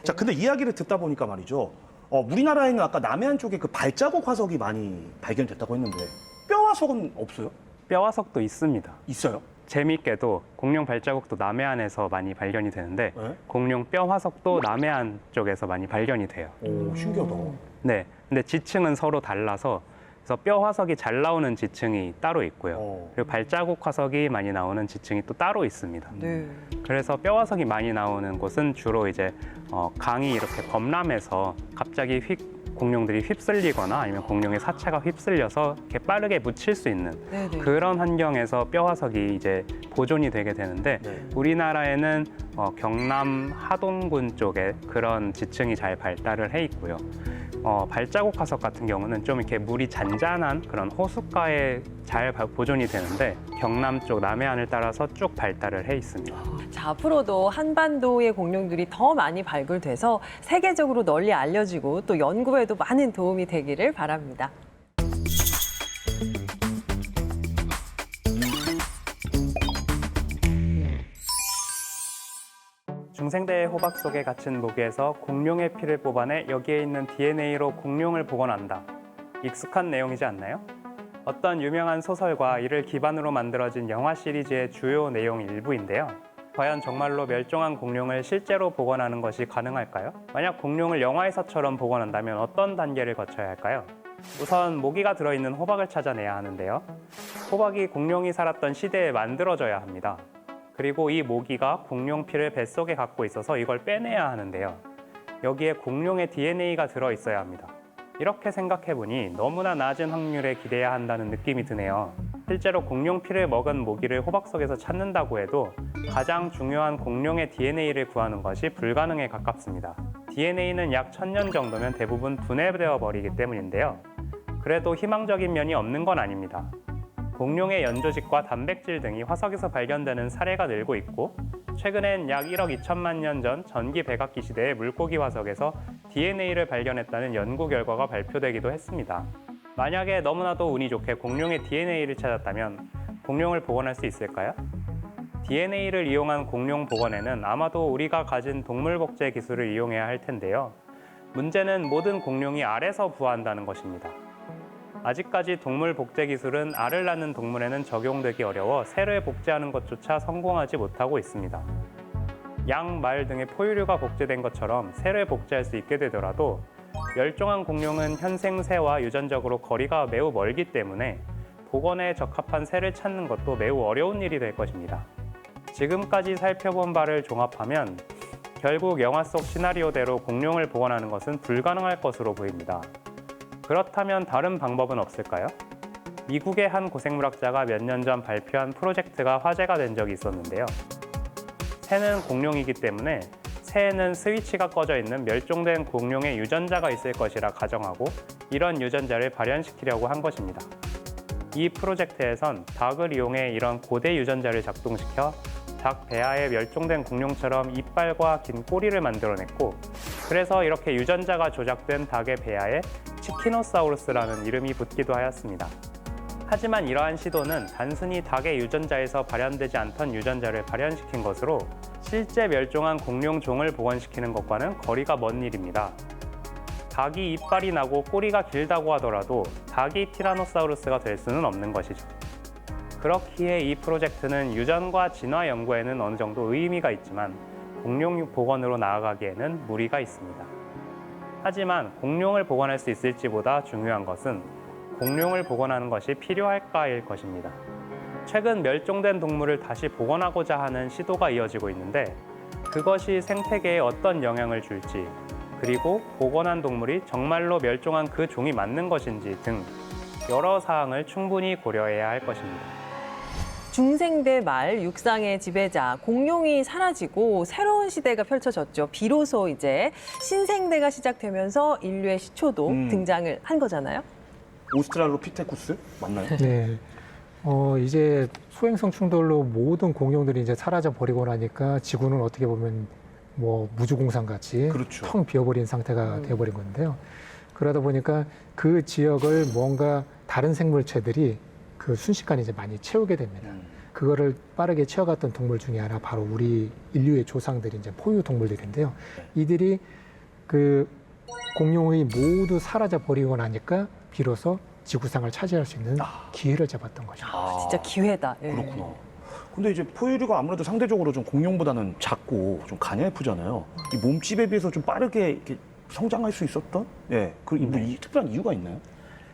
자, 근데 이야기를 듣다 보니까 말이죠. 우리나라에는 아까 남해안 쪽에 그 발자국 화석이 많이 발견됐다고 했는데 뼈 화석은 없어요? 뼈 화석도 있습니다. 있어요? 재미있게도 공룡 발자국도 남해안에서 많이 발견이 되는데 네? 공룡 뼈 화석도 남해안 쪽에서 많이 발견이 돼요. 오, 신기하다. 네, 근데 지층은 서로 달라서 그래서 뼈 화석이 잘 나오는 지층이 따로 있고요. 그리고 발자국 화석이 많이 나오는 지층이 또 따로 있습니다. 네. 그래서 뼈 화석이 많이 나오는 곳은 주로 이제 강이 이렇게 범람해서 갑자기 공룡들이 휩쓸리거나 아니면 공룡의 사체가 휩쓸려서 이렇게 빠르게 묻힐 수 있는 네네. 그런 환경에서 뼈 화석이 이제 보존이 되게 되는데 네. 우리나라에는 경남 하동군 쪽에 그런 지층이 잘 발달을 해 있고요. 발자국 화석 같은 경우는 좀 이렇게 물이 잔잔한 그런 호숫가에 잘 보존이 되는데 경남 쪽 남해안을 따라서 쭉 발달을 해 있습니다. 자, 앞으로도 한반도의 공룡들이 더 많이 발굴돼서 세계적으로 널리 알려지고 또 연구에도 많은 도움이 되기를 바랍니다. 중생대의 호박 속에 갇힌 모기에서 공룡의 피를 뽑아내 여기에 있는 DNA로 공룡을 복원한다. 익숙한 내용이지 않나요? 어떤 유명한 소설과 이를 기반으로 만들어진 영화 시리즈의 주요 내용 일부인데요. 과연 정말로 멸종한 공룡을 실제로 복원하는 것이 가능할까요? 만약 공룡을 영화에서처럼 복원한다면 어떤 단계를 거쳐야 할까요? 우선 모기가 들어있는 호박을 찾아내야 하는데요. 호박이 공룡이 살았던 시대에 만들어져야 합니다. 그리고 이 모기가 공룡 피를 뱃속에 갖고 있어서 이걸 빼내야 하는데요. 여기에 공룡의 DNA가 들어있어야 합니다. 이렇게 생각해보니 너무나 낮은 확률에 기대해야 한다는 느낌이 드네요. 실제로 공룡 피를 먹은 모기를 호박 속에서 찾는다고 해도 가장 중요한 공룡의 DNA를 구하는 것이 불가능에 가깝습니다. DNA는 약 1000년 정도면 대부분 분해되어 버리기 때문인데요. 그래도 희망적인 면이 없는 건 아닙니다. 공룡의 연조직과 단백질 등이 화석에서 발견되는 사례가 늘고 있고 최근엔 약 1억 2천만 년 전 전기 백악기 시대의 물고기 화석에서 DNA를 발견했다는 연구 결과가 발표되기도 했습니다. 만약에 너무나도 운이 좋게 공룡의 DNA를 찾았다면 공룡을 복원할 수 있을까요? DNA를 이용한 공룡 복원에는 아마도 우리가 가진 동물 복제 기술을 이용해야 할 텐데요. 문제는 모든 공룡이 알에서 부화한다는 것입니다. 아직까지 동물 복제 기술은 알을 낳는 동물에는 적용되기 어려워 새를 복제하는 것조차 성공하지 못하고 있습니다. 양, 말 등의 포유류가 복제된 것처럼 새를 복제할 수 있게 되더라도 멸종한 공룡은 현생 새와 유전적으로 거리가 매우 멀기 때문에 복원에 적합한 새를 찾는 것도 매우 어려운 일이 될 것입니다. 지금까지 살펴본 바를 종합하면 결국 영화 속 시나리오대로 공룡을 복원하는 것은 불가능할 것으로 보입니다. 그렇다면 다른 방법은 없을까요? 미국의 한 고생물학자가 몇 년 전 발표한 프로젝트가 화제가 된 적이 있었는데요. 새는 공룡이기 때문에 새에는 스위치가 꺼져 있는 멸종된 공룡의 유전자가 있을 것이라 가정하고 이런 유전자를 발현시키려고 한 것입니다. 이 프로젝트에선 닭을 이용해 이런 고대 유전자를 작동시켜 닭 배아에 멸종된 공룡처럼 이빨과 긴 꼬리를 만들어냈고 그래서 이렇게 유전자가 조작된 닭의 배아에 치키노사우루스라는 이름이 붙기도 하였습니다. 하지만 이러한 시도는 단순히 닭의 유전자에서 발현되지 않던 유전자를 발현시킨 것으로 실제 멸종한 공룡 종을 복원시키는 것과는 거리가 먼 일입니다. 닭이 이빨이 나고 꼬리가 길다고 하더라도 닭이 티라노사우루스가 될 수는 없는 것이죠. 그렇기에 이 프로젝트는 유전과 진화 연구에는 어느 정도 의미가 있지만 공룡 복원으로 나아가기에는 무리가 있습니다. 하지만 공룡을 복원할 수 있을지보다 중요한 것은 공룡을 복원하는 것이 필요할까일 것입니다. 최근 멸종된 동물을 다시 복원하고자 하는 시도가 이어지고 있는데 그것이 생태계에 어떤 영향을 줄지 그리고 복원한 동물이 정말로 멸종한 그 종이 맞는 것인지 등 여러 사항을 충분히 고려해야 할 것입니다. 중생대 말 육상의 지배자 공룡이 사라지고 새로운 시대가 펼쳐졌죠. 비로소 이제 신생대가 시작되면서 인류의 시초도 등장을 한 거잖아요. 오스트랄로피테쿠스 맞나요? 네. 이제 소행성 충돌로 모든 공룡들이 이제 사라져 버리고 나니까 지구는 어떻게 보면 뭐 무주공산 같이 그렇죠. 텅 비어버린 상태가 되어버린 건데요. 그러다 보니까 그 지역을 뭔가 다른 생물체들이 그 순식간에 이제 많이 채우게 됩니다. 그거를 빠르게 채워갔던 동물 중에 하나 바로 우리 인류의 조상들이 이제 포유 동물들인데요. 이들이 그 공룡이 모두 사라져 버리고 나니까 비로소 지구상을 차지할 수 있는 기회를 잡았던 거죠. 진짜 기회다. 예. 그렇구나. 근데 이제 포유류가 아무래도 상대적으로 좀 공룡보다는 작고 좀 가냘프잖아요. 이 몸집에 비해서 좀 빠르게 이렇게 성장할 수 있었던? 예. 이 특별한 이유가 있나요?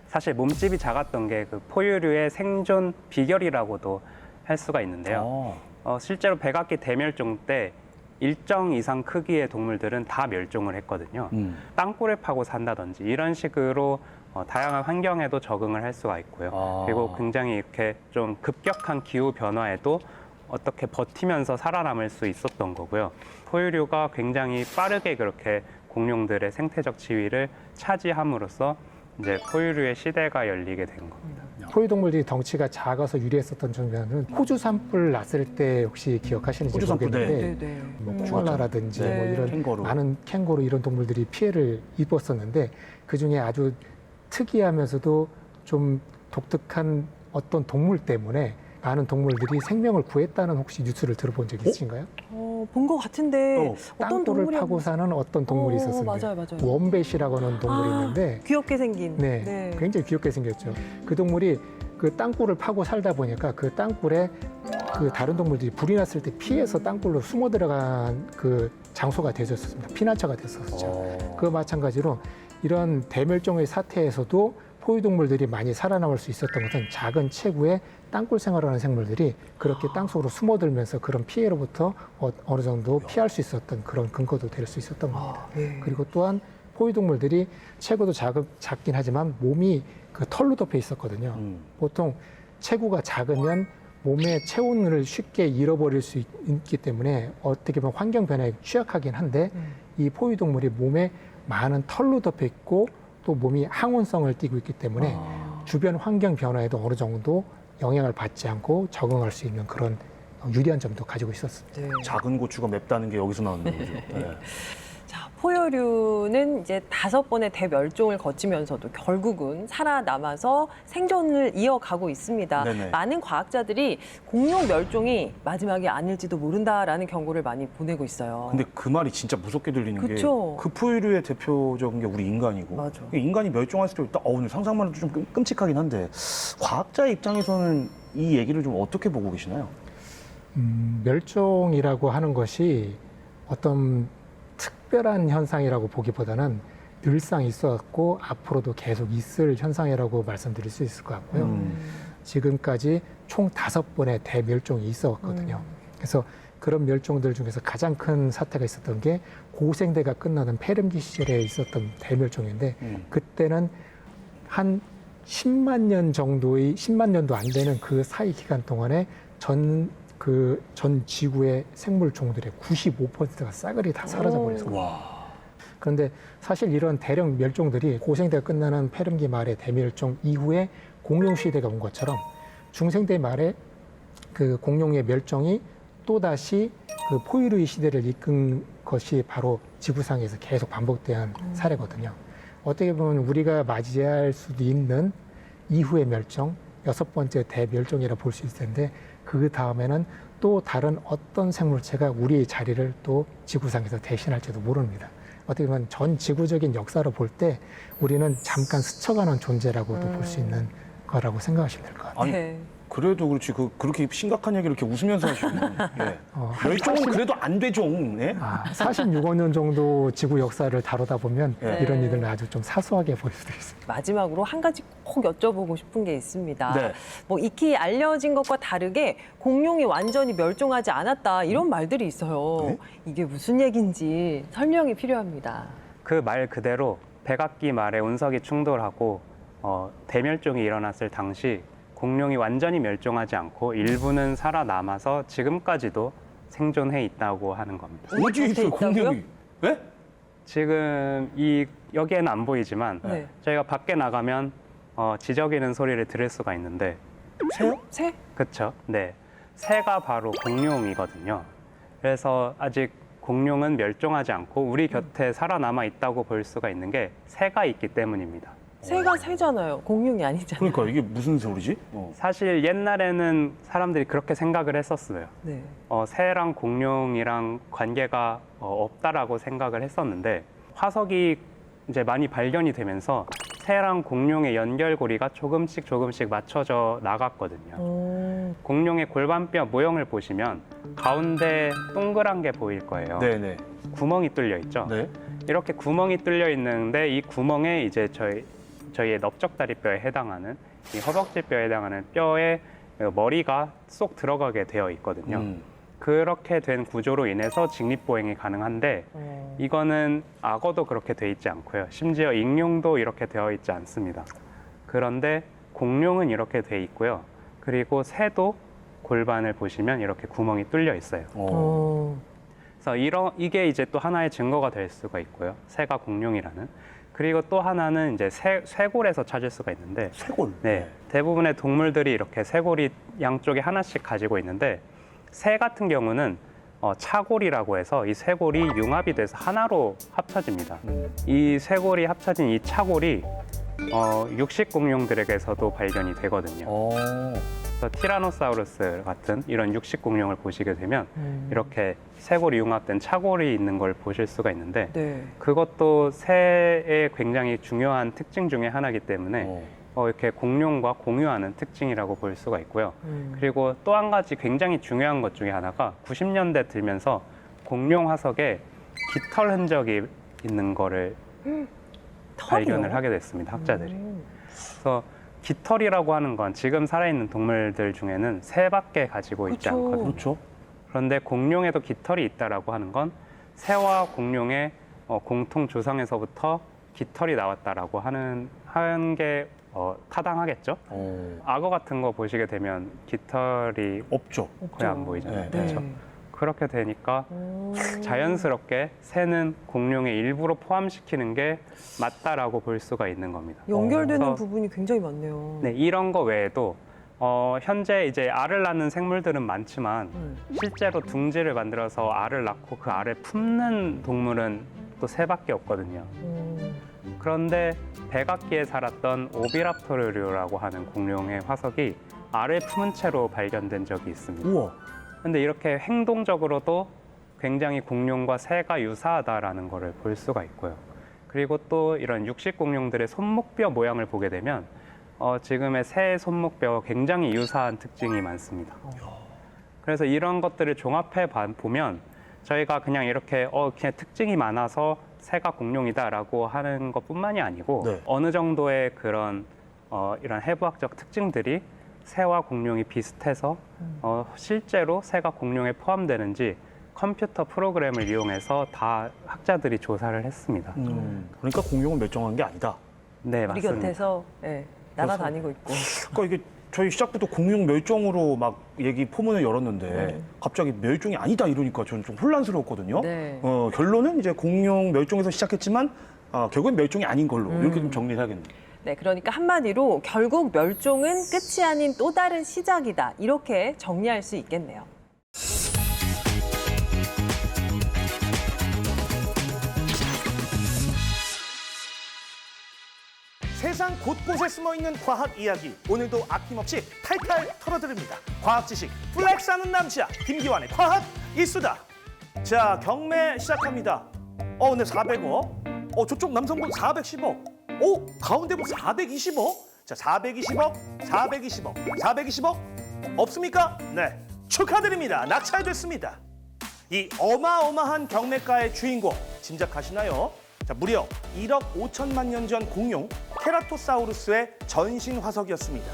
사실 몸집이 작았던 게 그 포유류의 생존 비결이라고도 할 수가 있는데요. 실제로 백악기 대멸종 때 일정 이상 크기의 동물들은 다 멸종을 했거든요. 땅굴을 파고 산다든지 이런 식으로 다양한 환경에도 적응을 할 수가 있고요. 그리고 굉장히 이렇게 좀 급격한 기후 변화에도 어떻게 버티면서 살아남을 수 있었던 거고요. 포유류가 굉장히 빠르게 그렇게 공룡들의 생태적 지위를 차지함으로써 이제 포유류의 시대가 열리게 된 겁니다. 포유 동물들이 덩치가 작아서 유리했었던 측면은 호주 산불 났을 때 혹시 기억하시는지 호주 산불, 모르겠는데 네. 뭐 코알라라든지 네. 뭐 이런 캥거루. 많은 캥거루 이런 동물들이 피해를 입었었는데 그 중에 아주 특이하면서도 좀 독특한 어떤 동물 때문에 많은 동물들이 생명을 구했다는 혹시 뉴스를 들어본 적 있으신가요? 본 것 같은데 어떤 땅굴을 동물이 파고 사는 어떤 동물이 있었습니다. 맞아요. 원뱃이라고 하는 동물이 있는데 귀엽게 생긴. 네, 굉장히 귀엽게 생겼죠. 그 동물이 그 땅굴을 파고 살다 보니까 그 땅굴에 그 다른 동물들이 불이 났을 때 피해서 땅굴로 숨어 들어간 그 장소가 되었습니다. 피난처가 됐었죠. 그 마찬가지로 이런 대멸종의 사태에서도 포유동물들이 많이 살아남을 수 있었던 것은 작은 체구의 땅굴 생활하는 생물들이 그렇게 땅속으로 숨어들면서 그런 피해로부터 어느 정도 피할 수 있었던 그런 근거도 될 수 있었던 겁니다. 그리고 또한 포유동물들이 체구도 작긴 하지만 몸이 그 털로 덮여 있었거든요. 보통 체구가 작으면 몸의 체온을 쉽게 잃어버릴 수 있기 때문에 어떻게 보면 환경 변화에 취약하긴 한데 이 포유동물이 몸에 많은 털로 덮여 있고 또 몸이 항온성을 띠고 있기 때문에 주변 환경 변화에도 어느 정도 영향을 받지 않고 적응할 수 있는 그런 유리한 점도 가지고 있었습니다. 네. 작은 고추가 맵다는 게 여기서 나오는 거죠. 네. 자, 포유류는 이제 5번의 대멸종을 거치면서도 결국은 살아남아서 생존을 이어가고 있습니다. 네네. 많은 과학자들이 공룡 멸종이 마지막이 아닐지도 모른다라는 경고를 많이 보내고 있어요. 근데 그 말이 진짜 무섭게 들리는 그쵸? 게 그 포유류의 대표적인 게 우리 인간이고 맞아. 인간이 멸종했을 때 딱 오늘 상상만 해도 좀 끔찍하긴 한데 과학자의 입장에서는 이 얘기를 좀 어떻게 보고 계시나요? 멸종이라고 하는 것이 어떤 특별한 현상이라고 보기보다는 늘상 있어왔고 앞으로도 계속 있을 현상이라고 말씀드릴 수 있을 것 같고요. 지금까지 총 5번의 대멸종이 있어왔거든요. 그래서 그런 멸종들 중에서 가장 큰 사태가 있었던 게 고생대가 끝나는 폐렴기 시절에 있었던 대멸종인데 그때는 한 10만 년 정도의 10만 년도 안 되는 그 사이 기간 동안에 전 지구의 생물 종들의 95%가 싸그리 다 사라져 버렸어요. 그런데 사실 이런 대량 멸종들이 고생대가 끝나는 폐렴기 말의 대멸종 이후에 공룡 시대가 온 것처럼 중생대 말에 그 공룡의 멸종이 또다시 그 포유류의 시대를 이끈 것이 바로 지구상에서 계속 반복된 사례거든요. 어떻게 보면 우리가 맞이할 수도 있는 이후의 멸종, 6번째 대멸종이라 볼 수 있을 텐데 그 다음에는 또 다른 어떤 생물체가 우리의 자리를 또 지구상에서 대신할지도 모릅니다. 어떻게 보면 전 지구적인 역사로 볼 때 우리는 잠깐 스쳐가는 존재라고도 볼 수 있는 거라고 생각하시면 될 것 같아요. 아니, 네. 그래도 그렇지 그렇게 심각한 얘기를 이렇게 웃으면서 하시면 예. 멸종은 그래도 안 되죠. 예? 46억 년 정도 지구 역사를 다루다 보면 네. 이런 일들은 아주 좀 사소하게 보일 수도 있습니다. 마지막으로 한 가지 꼭 여쭤보고 싶은 게 있습니다. 네. 뭐 익히 알려진 것과 다르게 공룡이 완전히 멸종하지 않았다 이런 말들이 있어요. 네? 이게 무슨 얘기인지 설명이 필요합니다. 그 말 그대로 백악기 말에 운석이 충돌하고 대멸종이 일어났을 당시 공룡이 완전히 멸종하지 않고 일부는 살아남아서 지금까지도 생존해 있다고 하는 겁니다. 어디에 있어요, 있다고요? 공룡이? 예? 지금 여기에는 안 보이지만 네. 저희가 밖에 나가면 지저귀는 소리를 들을 수가 있는데 새요? 새? 그렇죠? 네, 새가 바로 공룡이거든요. 그래서 아직 공룡은 멸종하지 않고 우리 곁에 살아남아 있다고 볼 수가 있는 게 새가 있기 때문입니다. 새가 새잖아요. 공룡이 아니잖아요. 그러니까 이게 무슨 소리지? 사실 옛날에는 사람들이 그렇게 생각을 했었어요. 네. 새랑 공룡이랑 관계가 없다라고 생각을 했었는데 화석이 이제 많이 발견이 되면서 새랑 공룡의 연결고리가 조금씩 맞춰져 나갔거든요. 공룡의 골반뼈 모형을 보시면 가운데 동그란 게 보일 거예요. 네네. 구멍이 뚫려 있죠. 네. 이렇게 구멍이 뚫려 있는데 이 구멍에 이제 저희의 넓적다리뼈에 해당하는 이 허벅지뼈에 해당하는 뼈에 머리가 쏙 들어가게 되어 있거든요. 그렇게 된 구조로 인해서 직립보행이 가능한데 이거는 악어도 그렇게 돼 있지 않고요. 심지어 익룡도 이렇게 되어 있지 않습니다. 그런데 공룡은 이렇게 돼 있고요. 그리고 새도 골반을 보시면 이렇게 구멍이 뚫려 있어요. 그래서 이게 이제 또 하나의 증거가 될 수가 있고요. 새가 공룡이라는. 그리고 또 하나는 이제 쇄골에서 찾을 수가 있는데 쇄골. 네, 대부분의 동물들이 이렇게 쇄골이 양쪽에 하나씩 가지고 있는데 새 같은 경우는 차골이라고 해서 이 쇄골이 융합이 돼서 하나로 합쳐집니다. 이 쇄골이 합쳐진 이 차골이 육식 공룡들에게서도 발견이 되거든요. 그래서 티라노사우루스 같은 이런 육식 공룡을 보시게 되면 이렇게 쇄골이 융합된 차골이 있는 걸 보실 수가 있는데 네. 그것도 새의 굉장히 중요한 특징 중에 하나이기 때문에 이렇게 공룡과 공유하는 특징이라고 볼 수가 있고요. 그리고 또 한 가지 굉장히 중요한 것 중에 하나가 90년대 들면서 공룡 화석에 깃털 흔적이 있는 거를 발견을 하게 됐습니다, 학자들이. 그래서 깃털이라고 하는 건 지금 살아있는 동물들 중에는 새밖에 가지고 있지 그렇죠. 않거든요. 그렇죠. 그런데 공룡에도 깃털이 있다라고 하는 건 새와 공룡의 공통 조상에서부터 깃털이 나왔다라고 하는 게 타당하겠죠. 악어 같은 거 보시게 되면 깃털이 없죠. 거의 안 보이잖아요. 네. 그렇죠. 그렇게 되니까 자연스럽게 새는 공룡의 일부로 포함시키는 게 맞다라고 볼 수가 있는 겁니다. 연결되는 그래서 부분이 굉장히 많네요. 네, 이런 거 외에도 현재 이제 알을 낳는 생물들은 많지만 실제로 둥지를 만들어서 알을 낳고 그 알을 품는 동물은 또 새밖에 없거든요. 그런데 백악기에 살았던 오비랍토르류라고 하는 공룡의 화석이 알을 품은 채로 발견된 적이 있습니다. 우와. 근데 이렇게 행동적으로도 굉장히 공룡과 새가 유사하다라는 것을 볼 수가 있고요. 그리고 또 이런 육식 공룡들의 손목뼈 모양을 보게 되면 지금의 새의 손목뼈와 굉장히 유사한 특징이 많습니다. 그래서 이런 것들을 종합해 보면 저희가 그냥 이렇게 그냥 특징이 많아서 새가 공룡이다라고 하는 것뿐만이 아니고 네. 어느 정도의 그런 이런 해부학적 특징들이 새와 공룡이 비슷해서 실제로 새가 공룡에 포함되는지 컴퓨터 프로그램을 이용해서 다 학자들이 조사를 했습니다. 그러니까 공룡은 멸종한 게 아니다. 네, 우리 맞습니다. 곁에서 네, 날아다니고 있고. 그러니까 이게 저희 시작부터 공룡 멸종으로 막 얘기 포문을 열었는데 갑자기 멸종이 아니다 이러니까 저는 좀 혼란스러웠거든요. 네. 결론은 이제 공룡 멸종에서 시작했지만 결국엔 멸종이 아닌 걸로 이렇게 좀 정리를 해야겠네요. 네, 그러니까 한마디로 결국 멸종은 끝이 아닌 또 다른 시작이다. 이렇게 정리할 수 있겠네요. 세상 곳곳에 숨어있는 과학 이야기 오늘도 아낌없이 탈탈 털어드립니다. 과학 지식 플렉스하는 남자 김기환의 과학 이수다. 자, 경매 시작합니다. 근데 400억. 저쪽 남성분 410억. 가운데 분 420억. 자, 420억, 420억, 420억 없습니까? 네, 축하드립니다. 낙찰됐습니다. 이 어마어마한 경매가의 주인공 짐작하시나요? 자, 무려 1억 5천만 년 전 공룡 케라토사우루스의 전신 화석이었습니다.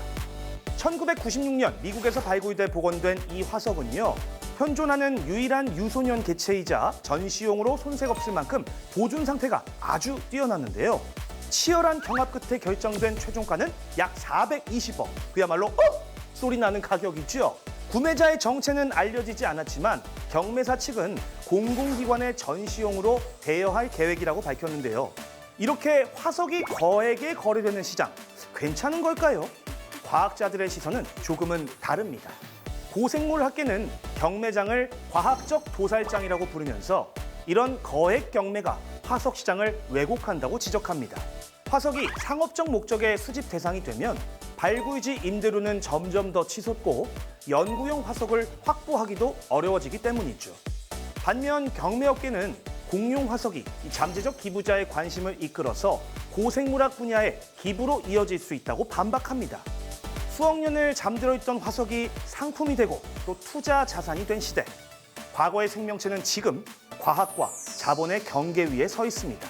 1996년 미국에서 발굴돼 복원된 이 화석은요, 현존하는 유일한 유소년 개체이자 전시용으로 손색 없을 만큼 보존 상태가 아주 뛰어났는데요. 치열한 경합 끝에 결정된 최종가는 약 420억. 그야말로 소리 나는 가격이죠. 구매자의 정체는 알려지지 않았지만 경매사 측은 공공기관의 전시용으로 대여할 계획이라고 밝혔는데요. 이렇게 화석이 거액에 거래되는 시장, 괜찮은 걸까요? 과학자들의 시선은 조금은 다릅니다. 고생물 학계는 경매장을 과학적 도살장이라고 부르면서 이런 거액 경매가 화석 시장을 왜곡한다고 지적합니다. 화석이 상업적 목적의 수집 대상이 되면 발굴지 임대료는 점점 더 치솟고 연구용 화석을 확보하기도 어려워지기 때문이죠. 반면 경매업계는 공룡 화석이 잠재적 기부자의 관심을 이끌어서 고생물학 분야의 기부로 이어질 수 있다고 반박합니다. 수억 년을 잠들어 있던 화석이 상품이 되고 또 투자 자산이 된 시대. 과거의 생명체는 지금 과학과 자본의 경계 위에 서 있습니다.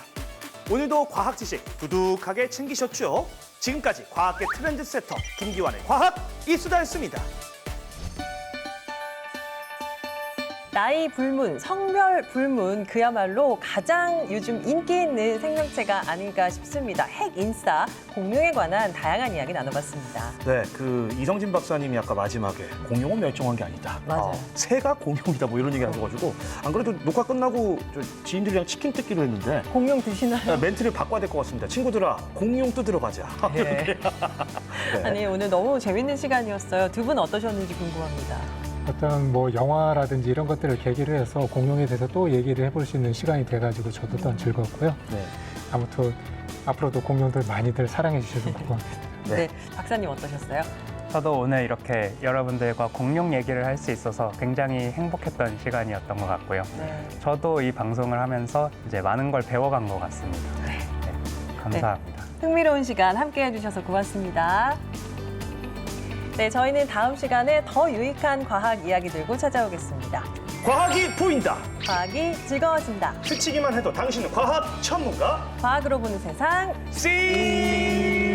오늘도 과학 지식 두둑하게 챙기셨죠? 지금까지 과학계 트렌드 세터 김기환의 과학 이수다였습니다. 나이 불문, 성별 불문, 그야말로 가장 요즘 인기 있는 생명체가 아닌가 싶습니다. 핵인싸, 공룡에 관한 다양한 이야기 나눠봤습니다. 네, 이성진 박사님이 아까 마지막에 공룡은 멸종한 게 아니다. 맞아요. 새가 공룡이다 뭐 이런 얘기 하셔가지고 안 그래도 녹화 끝나고 지인들이랑 치킨 뜯기로 했는데 공룡 드시나요? 멘트를 바꿔야 될 것 같습니다. 친구들아, 공룡 뜯으러 가자. 네. 네. 아니, 오늘 너무 재밌는 시간이었어요. 두 분 어떠셨는지 궁금합니다. 어떤 뭐 영화라든지 이런 것들을 계기로 해서 공룡에 대해서 또 얘기를 해볼 수 있는 시간이 돼가지고 저도 또한 즐거웠고요. 네. 아무튼 앞으로도 공룡들 많이들 사랑해 주셔서 고맙습니다. 네. 박사님 어떠셨어요? 저도 오늘 이렇게 여러분들과 공룡 얘기를 할 수 있어서 굉장히 행복했던 시간이었던 것 같고요. 네. 저도 이 방송을 하면서 이제 많은 걸 배워간 것 같습니다. 네, 감사합니다. 흥미로운 시간 함께 해주셔서 고맙습니다. 네, 저희는 다음 시간에 더 유익한 과학 이야기 들고 찾아오겠습니다. 과학이 보인다. 과학이 즐거워진다. 스치기만 해도 당신은 과학 전문가. 과학으로 보는 세상. See.